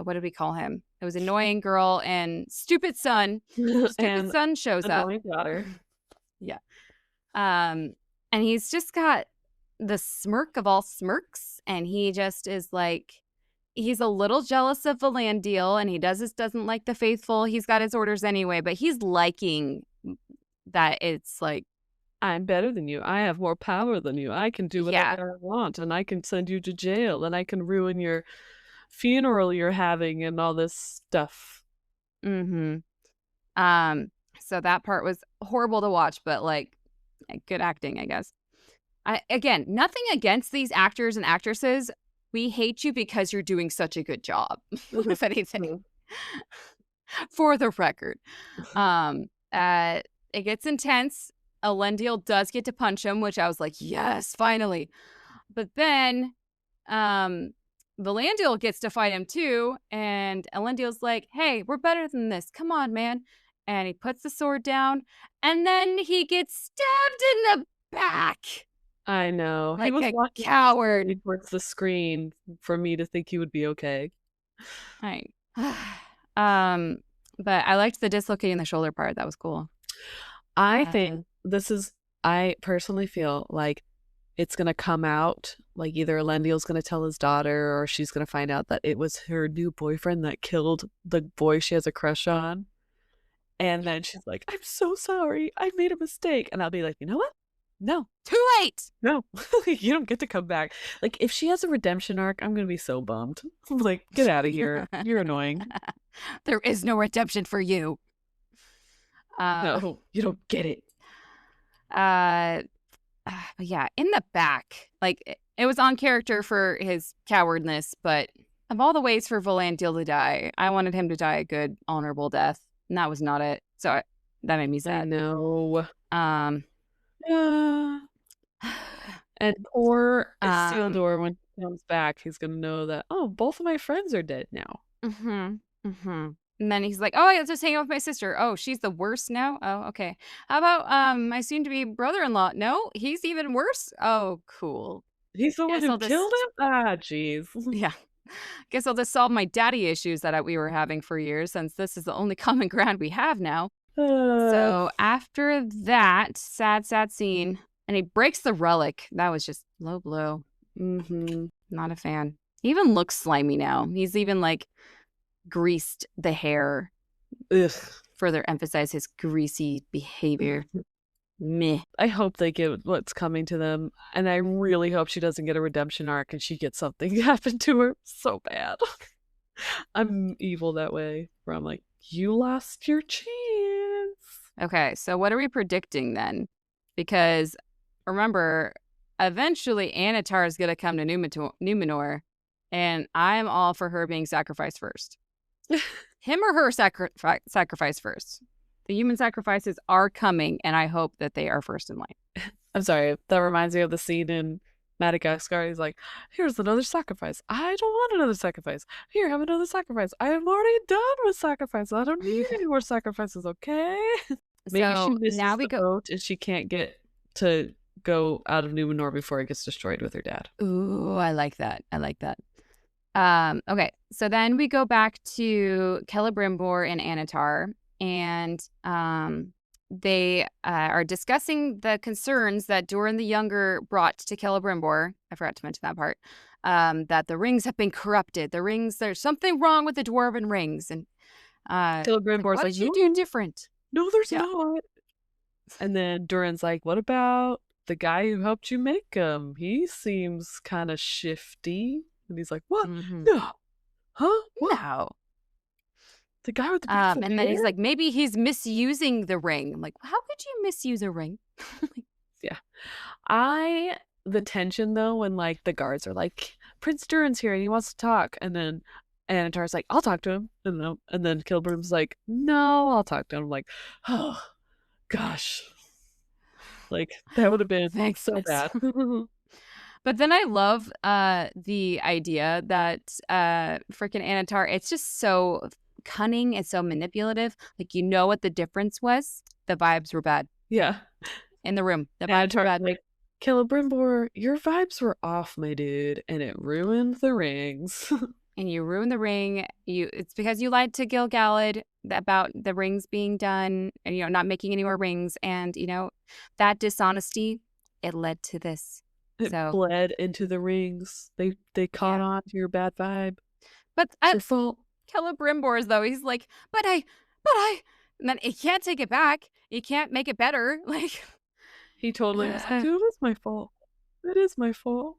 what did we call him? It was annoying girl and stupid son. Stupid son shows up. Annoying daughter. Yeah. And he's just got the smirk of all smirks, and he just is like, he's a little jealous of Valandil, and he doesn't like the faithful. He's got his orders anyway, but he's liking that it's like, I'm better than you. I have more power than you. I can do yeah, whatever I want, and I can send you to jail, and I can ruin your funeral you're having and all this stuff. mm-hmm. So that part was horrible to watch, but like good acting, I guess. Again, nothing against these actors and actresses. We hate you because you're doing such a good job, if anything. For the record. It gets intense. Elendil does get to punch him, which I was like, yes, finally. But then Valandil gets to fight him too, and Elendil's like, hey, we're better than this. Come on, man. And he puts the sword down, and then he gets stabbed in the back. I know. Like he was a coward. Towards the screen for me to think he would be okay. Right. But I liked the dislocating the shoulder part. That was cool. I think I personally feel like it's going to come out, like either Elendil's going to tell his daughter or she's going to find out that it was her new boyfriend that killed the boy she has a crush on. And then she's like, I'm so sorry. I made a mistake. And I'll be like, you know what? No. Too late. No. You don't get to come back. Like, if she has a redemption arc, I'm going to be so bummed. Like, get out of here. You're annoying. There is no redemption for you. No, you don't get it. But yeah, in the back, like it was on character for his cowardness, but of all the ways for Valandil to die, I wanted him to die a good, honorable death, and that was not it. So that made me sad. I know. And poor Isildur, when he comes back, he's gonna know that, oh, both of my friends are dead now. And then he's like, oh, I just hang out with my sister. Oh, she's the worst now? Oh, okay. How about my soon-to-be brother-in-law? No, he's even worse? Oh, cool. He's the one who killed him? Ah, jeez. Yeah. Guess I'll just solve my daddy issues that we were having for years, since this is the only common ground we have now. So after that sad scene, and he breaks the relic. That was just low blow. Not a fan. He even looks slimy now. He's even like greased the hair. Ugh. Further emphasize his greasy behavior. Meh. I hope they get what's coming to them, and I really hope she doesn't get a redemption arc and she gets something happen to her so bad. I'm evil that way, where I'm like, you lost your chance. Okay, so what are we predicting then? Because remember, eventually Annatar is going to come to Numenor, and I'm all for her being sacrificed first. Him or her sacrifice first. The human sacrifices are coming, and I hope that they are first in line. I'm sorry, that reminds me of the scene in Madagascar. He's like, here's another sacrifice. I don't want another sacrifice. Here, have another sacrifice. I am already done with sacrifice. I don't need any more sacrifices, okay? Maybe so she misses now we the boat and she can't get to go out of Numenor before it gets destroyed with her dad. Ooh, I like that. Okay, so then we go back to Celebrimbor and Annatar, and they are discussing the concerns that Durin the Younger brought to Celebrimbor. I forgot to mention that part. That the rings have been corrupted. There's something wrong with the dwarven rings. And Celebrimbor's what did you do different? No, there's not. And then Durin's like, what about the guy who helped you make them? He seems kind of shifty. And he's like, what? No. Huh? What? No. The guy with the and then he's like, maybe he's misusing the ring. I'm like, how could you misuse a ring? Yeah. The tension though, when like the guards are like, Prince Durin's here and he wants to talk, and then Annatar's like, I'll talk to him. And then Celebrim's like, no, I'll talk to him. I'm like, oh gosh. Like, that would have been so bad. But then I love the idea that freaking Annatar, it's just so cunning, it's so manipulative. Like, you know what the difference was? The vibes were bad. Yeah. In the room. The vibes were bad. Like, Celebrimbor, your vibes were off, my dude, and it ruined the rings. And you ruined the ring. It's because you lied to Gil-galad about the rings being done and, not making any more rings. And, that dishonesty, it led to this. It So, bled into the rings. They caught yeah. on to your bad vibe. But It's your fault. Celebrimbors, though, he's like, but I, and then he can't take it back. He can't make it better. Like, He totally was like, "It is my fault. It is my fault."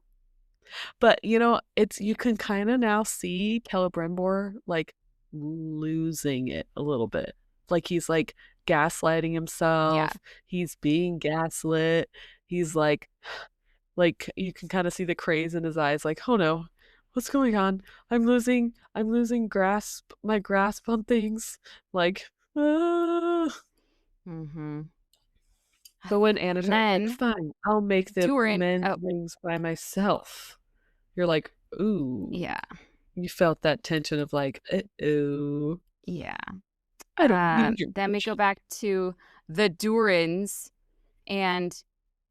But it's you can kind of now see Celebrimbor like losing it a little bit. Like he's like gaslighting yeah, himself. He's being gaslit. He's like you can kind of see the craze in his eyes. Like, oh no, what's going on? I'm losing my grasp on things. Like, ah. mm-hmm. But when And Annatar's like, then fine, I'll make the Durin, men's oh, rings by myself. You're like, ooh. yeah, You felt that tension of like, oh, yeah. I don't need your Then we go bullshit. back to the Durins, and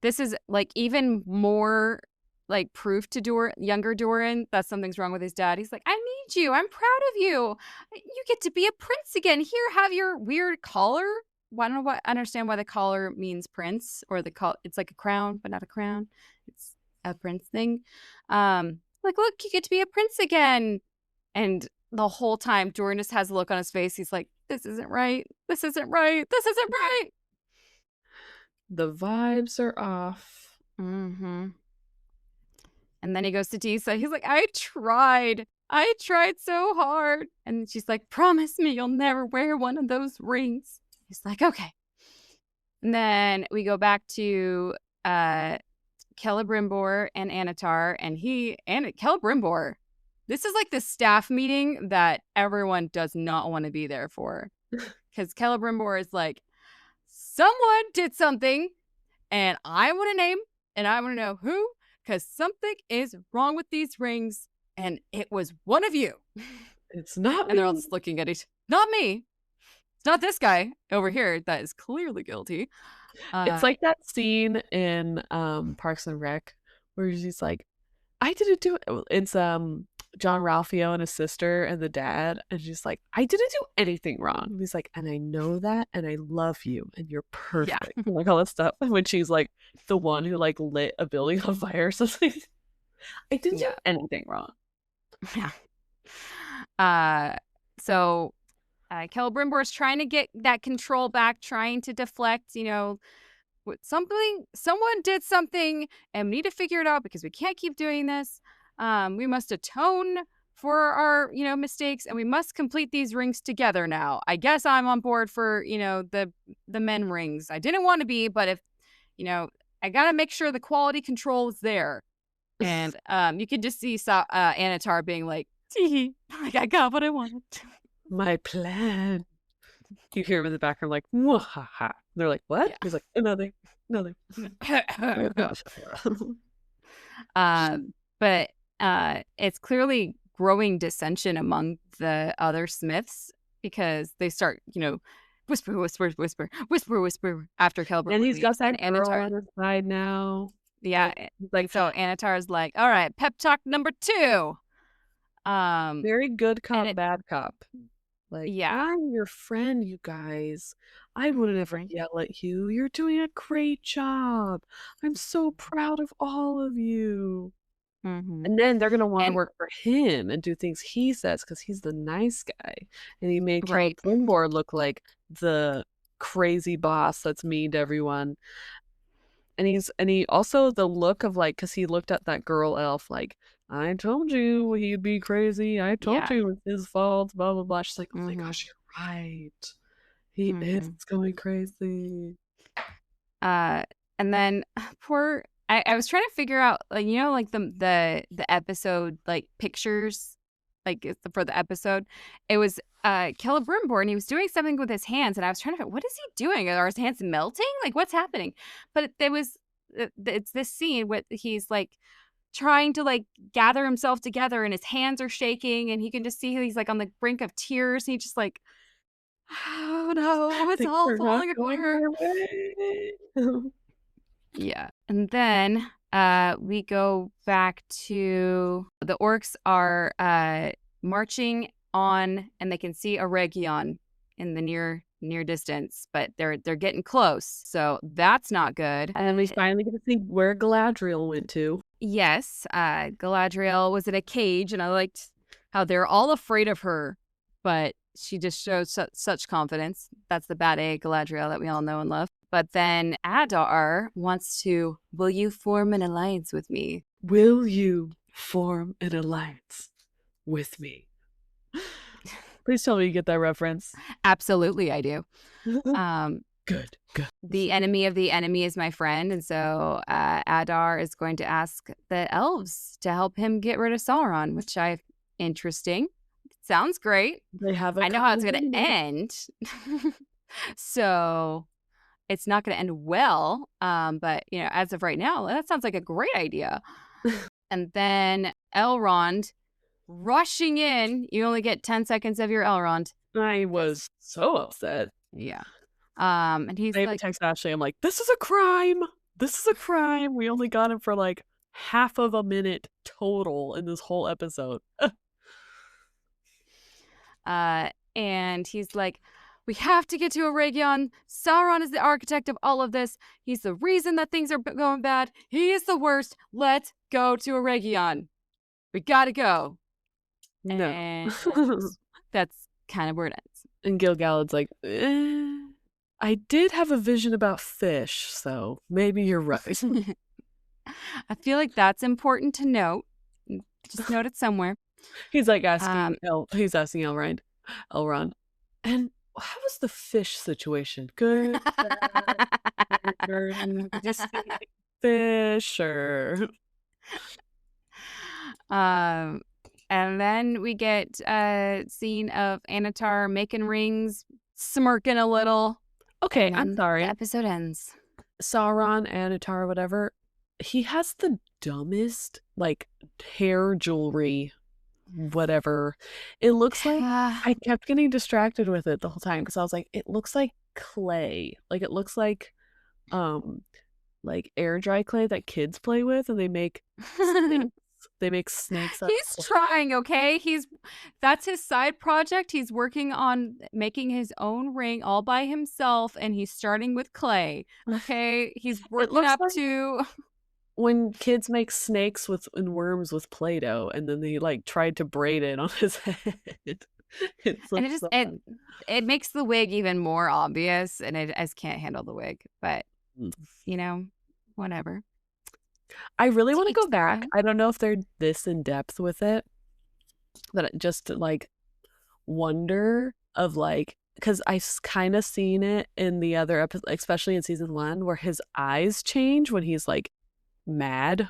this is like even more like proof to younger Durin that something's wrong with his dad. He's like, I need you. I'm proud of you. You get to be a prince again. Here, have your weird collar. Well, I don't know understand why the collar means prince, or it's like a crown, but not a crown. It's a prince thing. Like, look, you get to be a prince again. And the whole time, Durin just has a look on his face. He's like, this isn't right. This isn't right. This isn't right. The vibes are off. Mm-hmm. And then he goes to Disa. He's like, I tried. I tried so hard. And she's like, promise me you'll never wear one of those rings. He's like, okay. And then we go back to Celebrimbor and Annatar. And Celebrimbor, this is like the staff meeting that everyone does not want to be there for. Because Celebrimbor is like, someone did something, and I want a name, and I want to know who, because something is wrong with these rings, and it was one of you. It's not And they're all me. just looking at each. Not me. It's not this guy over here that is clearly guilty. It's like that scene in Parks and Rec where he's like, I didn't do it. It's John Ralphio and his sister and the dad, and she's like, I didn't do anything wrong. And he's like, and I know that, and I love you, and you're perfect. Yeah. And like all that stuff. And when she's like the one who like lit a building on fire or something, I didn't do anything wrong. Yeah. So Celebrimbor is trying to get that control back, trying to deflect, someone did something, and we need to figure it out because we can't keep doing this. We must atone for our, mistakes, and we must complete these rings together now. I guess I'm on board for, the men rings. I didn't want to be, but if, I got to make sure the quality control is there. And you can just see Annatar being like, like, I got what I wanted. My plan. You hear him in the background like, ha. They're like, what? Yeah. He's like, nothing. But it's clearly growing dissension among the other Smiths because they start, whisper after Celebrimbor. And he's got that girl on his side now. Yeah, like so. Annatar's like, all right, pep talk number 2. Very good cop, bad cop. Like, yeah, I'm your friend, you guys. I wouldn't ever yell at you. You're doing a great job. I'm so proud of all of you. Mm-hmm. And then they're going to want to work for him and do things he says because he's the nice guy. And he made Celebrimbor look like the crazy boss that's mean to everyone. And he also, the look of like, because he looked at that girl elf like, I told you he'd be crazy. I told you it's his fault, blah, blah, blah. She's like, oh my gosh, you're right. He is going crazy. And then I was trying to figure out, like, like the episode, like pictures, like for the episode, it was Celebrimbor, and he was doing something with his hands, and I was trying to figure, what is he doing? Are his hands melting? Like, what's happening? But it's this scene where he's like trying to like gather himself together, and his hands are shaking, and he can just see he's like on the brink of tears, and he's just like, oh no, it's all falling apart. Yeah. And then we go back to the orcs are marching on, and they can see a Region in the near distance, but they're getting close. So that's not good. And we finally get to see where Galadriel went to. Yes, Galadriel was in a cage, and I liked how they're all afraid of her, but she just shows such confidence. That's the bad egg Galadriel that we all know and love. But then Adar wants to, will you form an alliance with me? Will you form an alliance with me? Please tell me you get that reference. Absolutely, I do. Good. The enemy of the enemy is my friend, and so Adar is going to ask the elves to help him get rid of Sauron, which interesting. Sounds great. I know how it's going to end. So it's not going to end well. But, as of right now, that sounds like a great idea. And then Elrond rushing in. You only get 10 seconds of your Elrond. I was so upset. Yeah. And he's I text Ashley. I'm like, this is a crime. We only got him for like half of a minute total in this whole episode. And he's like, we have to get to Eregion. Sauron is the architect of all of this. He's the reason that things are going bad. He is the worst. Let's go to Eregion. We gotta go. No. And that's kind of where it ends. And Gil-galad's like, I did have a vision about fish, so maybe you're right. I feel like that's important to note. Just note it somewhere. He's like asking Elrond. And how was the fish situation? Good. Just fish or and then we get a scene of Annatar making rings, smirking a little. Okay, I'm sorry. The episode ends. Sauron, Annatar, whatever. He has the dumbest, like, hair jewelry, whatever. It looks like I kept getting distracted with it the whole time because I was like, it looks like clay. Like, it looks like air dry clay that kids play with, and they make snakes. They make snakes. He's trying, okay? That's his side project. He's working on making his own ring all by himself, and he's starting with clay. Okay, he's working up to when kids make snakes and worms with Play-Doh, and then they like tried to braid it on his head. It makes the wig even more obvious, and I just can't handle the wig. But whatever. I really want to go back. I don't know if they're this in depth with it, but just like wonder of like, because I've kind of seen it in the other episode, especially in season 1, where his eyes change when he's like mad.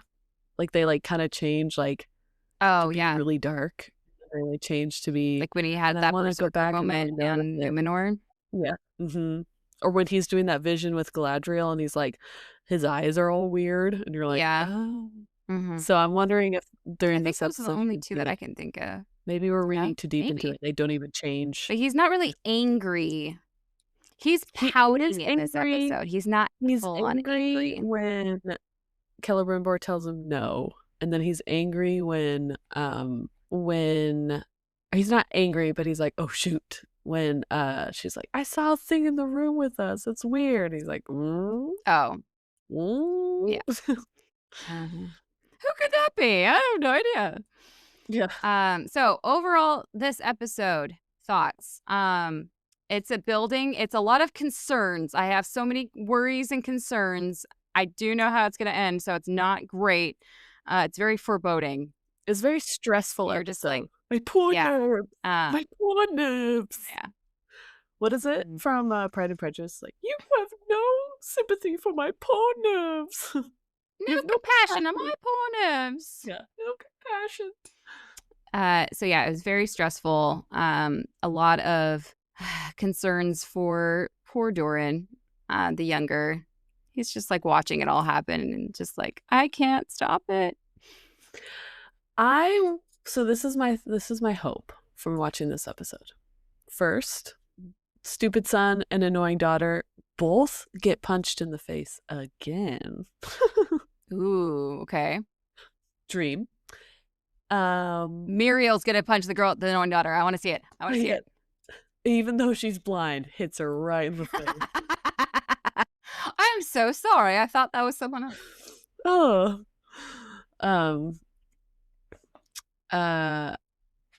Like they like kind of change, like really dark. They change to be like when he had that moment on Numenor. Yeah. Or when he's doing that vision with Galadriel and he's like, his eyes are all weird, and you're like, oh. So I'm wondering if during this episode, those are the only two that I can think of. Maybe we're reading too deep into it. They don't even change. But he's not really angry. He's pouting in this episode. He's not full on angry when Celebrimbor tells him no, and then he's angry when he's not angry, but he's like, oh shoot. When she's like, I saw a thing in the room with us. It's weird. He's like, yeah. Who could that be? I have no idea. Yeah. So overall, this episode, thoughts. It's a lot of concerns. I have so many worries and concerns. I do know how it's going to end, so it's not great. It's very foreboding. It's very stressful. You're just like, my poor nerves. My poor nerves. Yeah. What is it from Pride and Prejudice? Like, you have no sympathy for my poor nerves. No compassion on my poor nerves. Yeah, no compassion. So yeah, it was very stressful. A lot of concerns for poor Doran, the younger. He's just like watching it all happen and just like, I can't stop it. So this is my hope from watching this episode. First, stupid son and annoying daughter both get punched in the face again. Ooh, okay. Dream. Muriel's gonna punch the annoying daughter. I want to see it. even though she's blind, hits her right in the face. I'm so sorry. I thought that was someone else. Oh.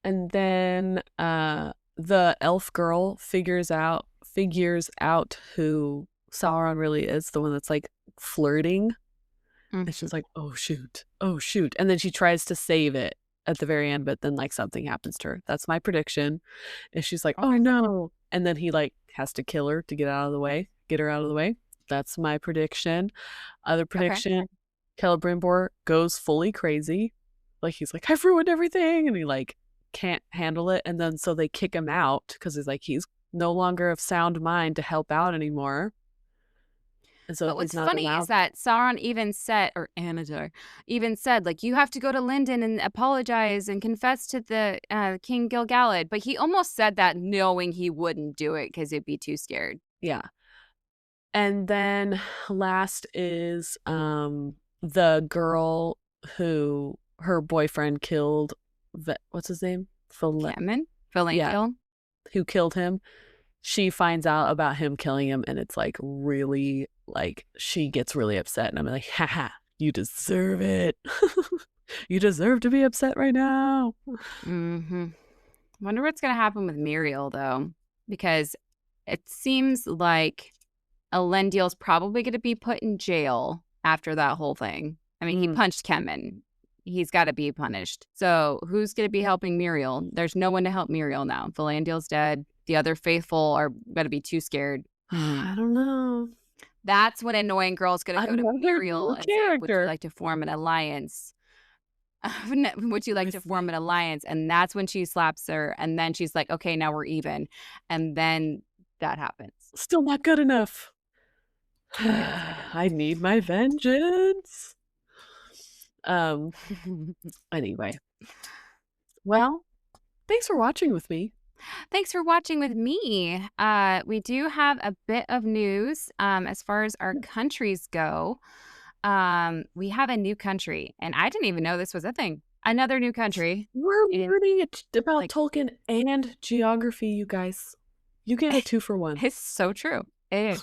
And then the elf girl figures out who Sauron really is, the one that's like flirting. And she's like, oh shoot. And then she tries to save it at the very end, but then like something happens to her. That's my prediction. And she's like, oh no. And then he like has to kill her to get her out of the way. That's my prediction. Other prediction, Celebrimbor goes fully crazy. Like he's like, I've ruined everything, and he like can't handle it, and then so they kick him out because he's no longer of sound mind to help out anymore. And so but what's funny is that Sauron even said, or Annatar even said, like, you have to go to Lindon and apologize and confess to the King Gil-galad. But he almost said that knowing he wouldn't do it because he'd be too scared. Yeah. And then last is the girl who her boyfriend killed. What's his name? Valanquill? Yeah. Who killed him. She finds out about him killing him, and it's like really, like, she gets really upset, and I'm like, haha, you deserve it. You deserve to be upset right now. Wonder what's going to happen with Miriel, though, because it seems like Elendil's probably going to be put in jail after that whole thing. I mean, he punched Kemen. He's got to be punished. So who's going to be helping Miriel? There's no one to help Miriel now. Valandil's dead. The other faithful are going to be too scared. I don't know. That's when annoying girl's going to go to Miriel and say, would you like to form an alliance? Would you like to form an alliance? And that's when she slaps her. And then she's like, okay, now we're even. And then that happens. Still not good enough. I need my vengeance. Anyway. Well, thanks for watching with me. Thanks for watching with me. We do have a bit of news as far as our countries go. We have a new country, and I didn't even know this was a thing. Another new country. We're learning about Tolkien and geography, you guys. You get a 2 for 1. It's so true. It is.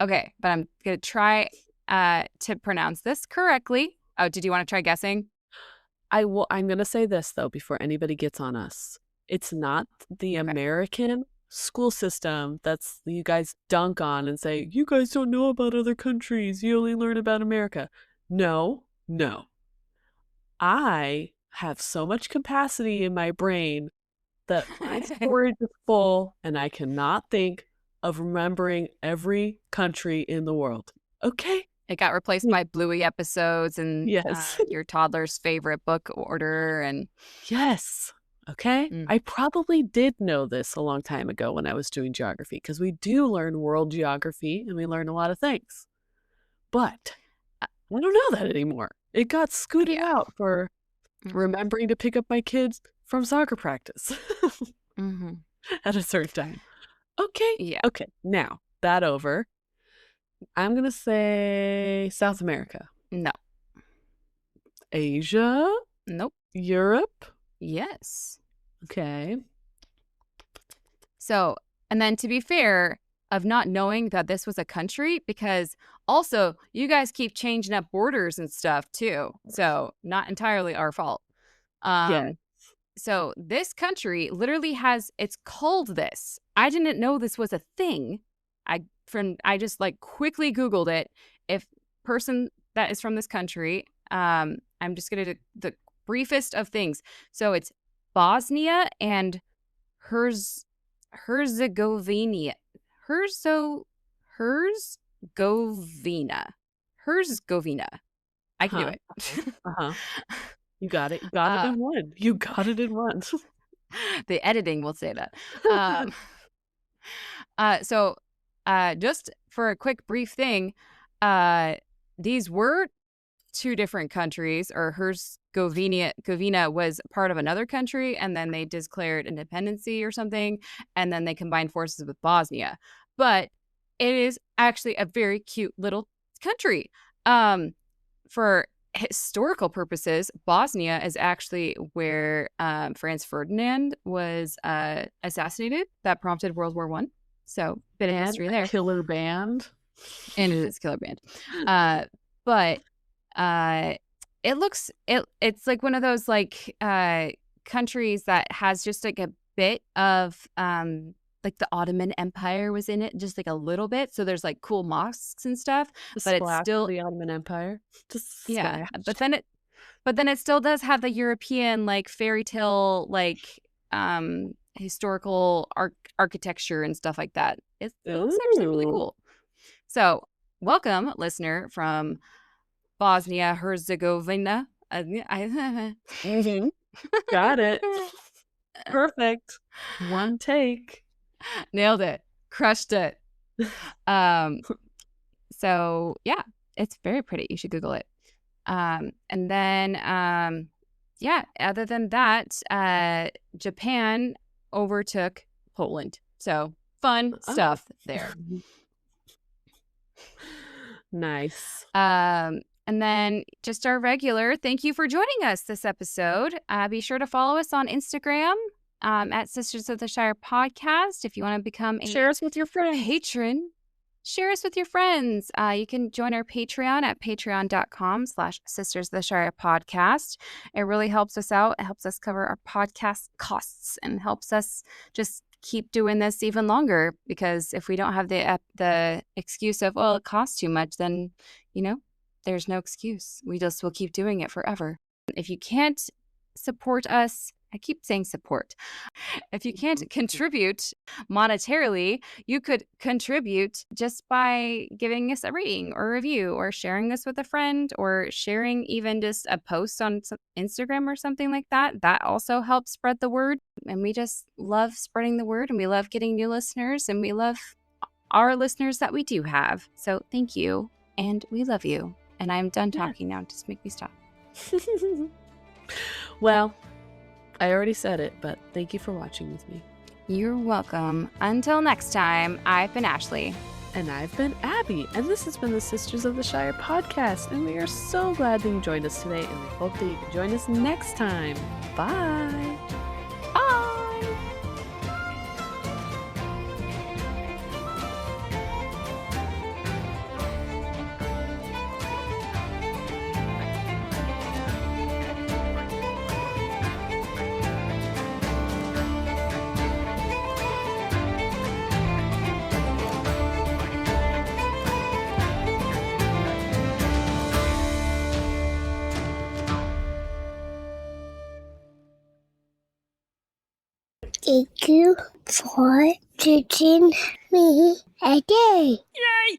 Okay, but I'm going to try to pronounce this correctly. Oh, did you want to try guessing? I'm going to say this, though, before anybody gets on us. It's not the American school system that's you guys dunk on and say, you guys don't know about other countries. You only learn about America. No. I have so much capacity in my brain that my storage is full, and I cannot think of remembering every country in the world. Okay? It got replaced by Bluey episodes and your toddler's favorite book order. And yes. Okay? I probably did know this a long time ago when I was doing geography, because we do learn world geography and we learn a lot of things. But I don't know that anymore. It got scooted out for remembering to pick up my kids from soccer practice at a certain time. Okay. Yeah. Okay. Now, that over. I'm going to say South America. No. Asia? Nope. Europe? Yes. Okay. So, and then to be fair, of not knowing that this was a country, because also you guys keep changing up borders and stuff too. So not entirely our fault. So this country literally it's called this. I didn't know this was a thing. I just like quickly Googled it. If person that is from this country, I'm just going to do the briefest of things. So it's Bosnia and Herzegovina. Herzegovina. I can do it. You got it. You got it in one. You got it in one. The editing will say that. So just for a quick brief thing, these were 2 different countries, or Herzegovina was part of another country, and then they declared independency or something, and then they combined forces with Bosnia. But it is actually a very cute little country. For historical purposes, Bosnia is actually where Franz Ferdinand was assassinated. That prompted World War I. So, bit of history there. Killer band. And it is killer band. But it's like one of those like countries that has just like a bit of like the Ottoman Empire was in it, just like a little bit. So there's like cool mosques and stuff, but it's still the Ottoman Empire. Just yeah. But then it still does have the European like fairy tale like historical architecture and stuff like that. It's actually really cool. So welcome, listener from Bosnia Herzegovina. Got it. Perfect. One take. Nailed it. Crushed it. So yeah, it's very pretty. You should Google it. And then yeah, other than that, Japan overtook Poland. So fun stuff there. Nice. And then just our regular, thank you for joining us this episode. Be sure to follow us on Instagram at Sisters of the Shire Podcast. If you want to become a share us with your friends. Patron, share us with your friends. You can join our Patreon at patreon.com/Sisters of the Shire Podcast. It really helps us out. It helps us cover our podcast costs and helps us just keep doing this even longer, because if we don't have the excuse of, well, it costs too much, then, you know, there's no excuse. We'll keep doing it forever. If you can't support us, I keep saying support. If you can't contribute monetarily, you could contribute just by giving us a rating or review or sharing us with a friend or sharing even just a post on Instagram or something like that. That also helps spread the word. And we just love spreading the word, and we love getting new listeners, and we love our listeners that we do have. So thank you, and we love you. And I'm done talking now. Just make me stop. Well, I already said it, but thank you for watching with me. You're welcome. Until next time, I've been Ashley. And I've been Abby. And this has been the Sisters of the Shire Podcast. And we are so glad that you joined us today. And we hope that you can join us next time. Bye. Bye. Thank you for teaching me a day. Yay!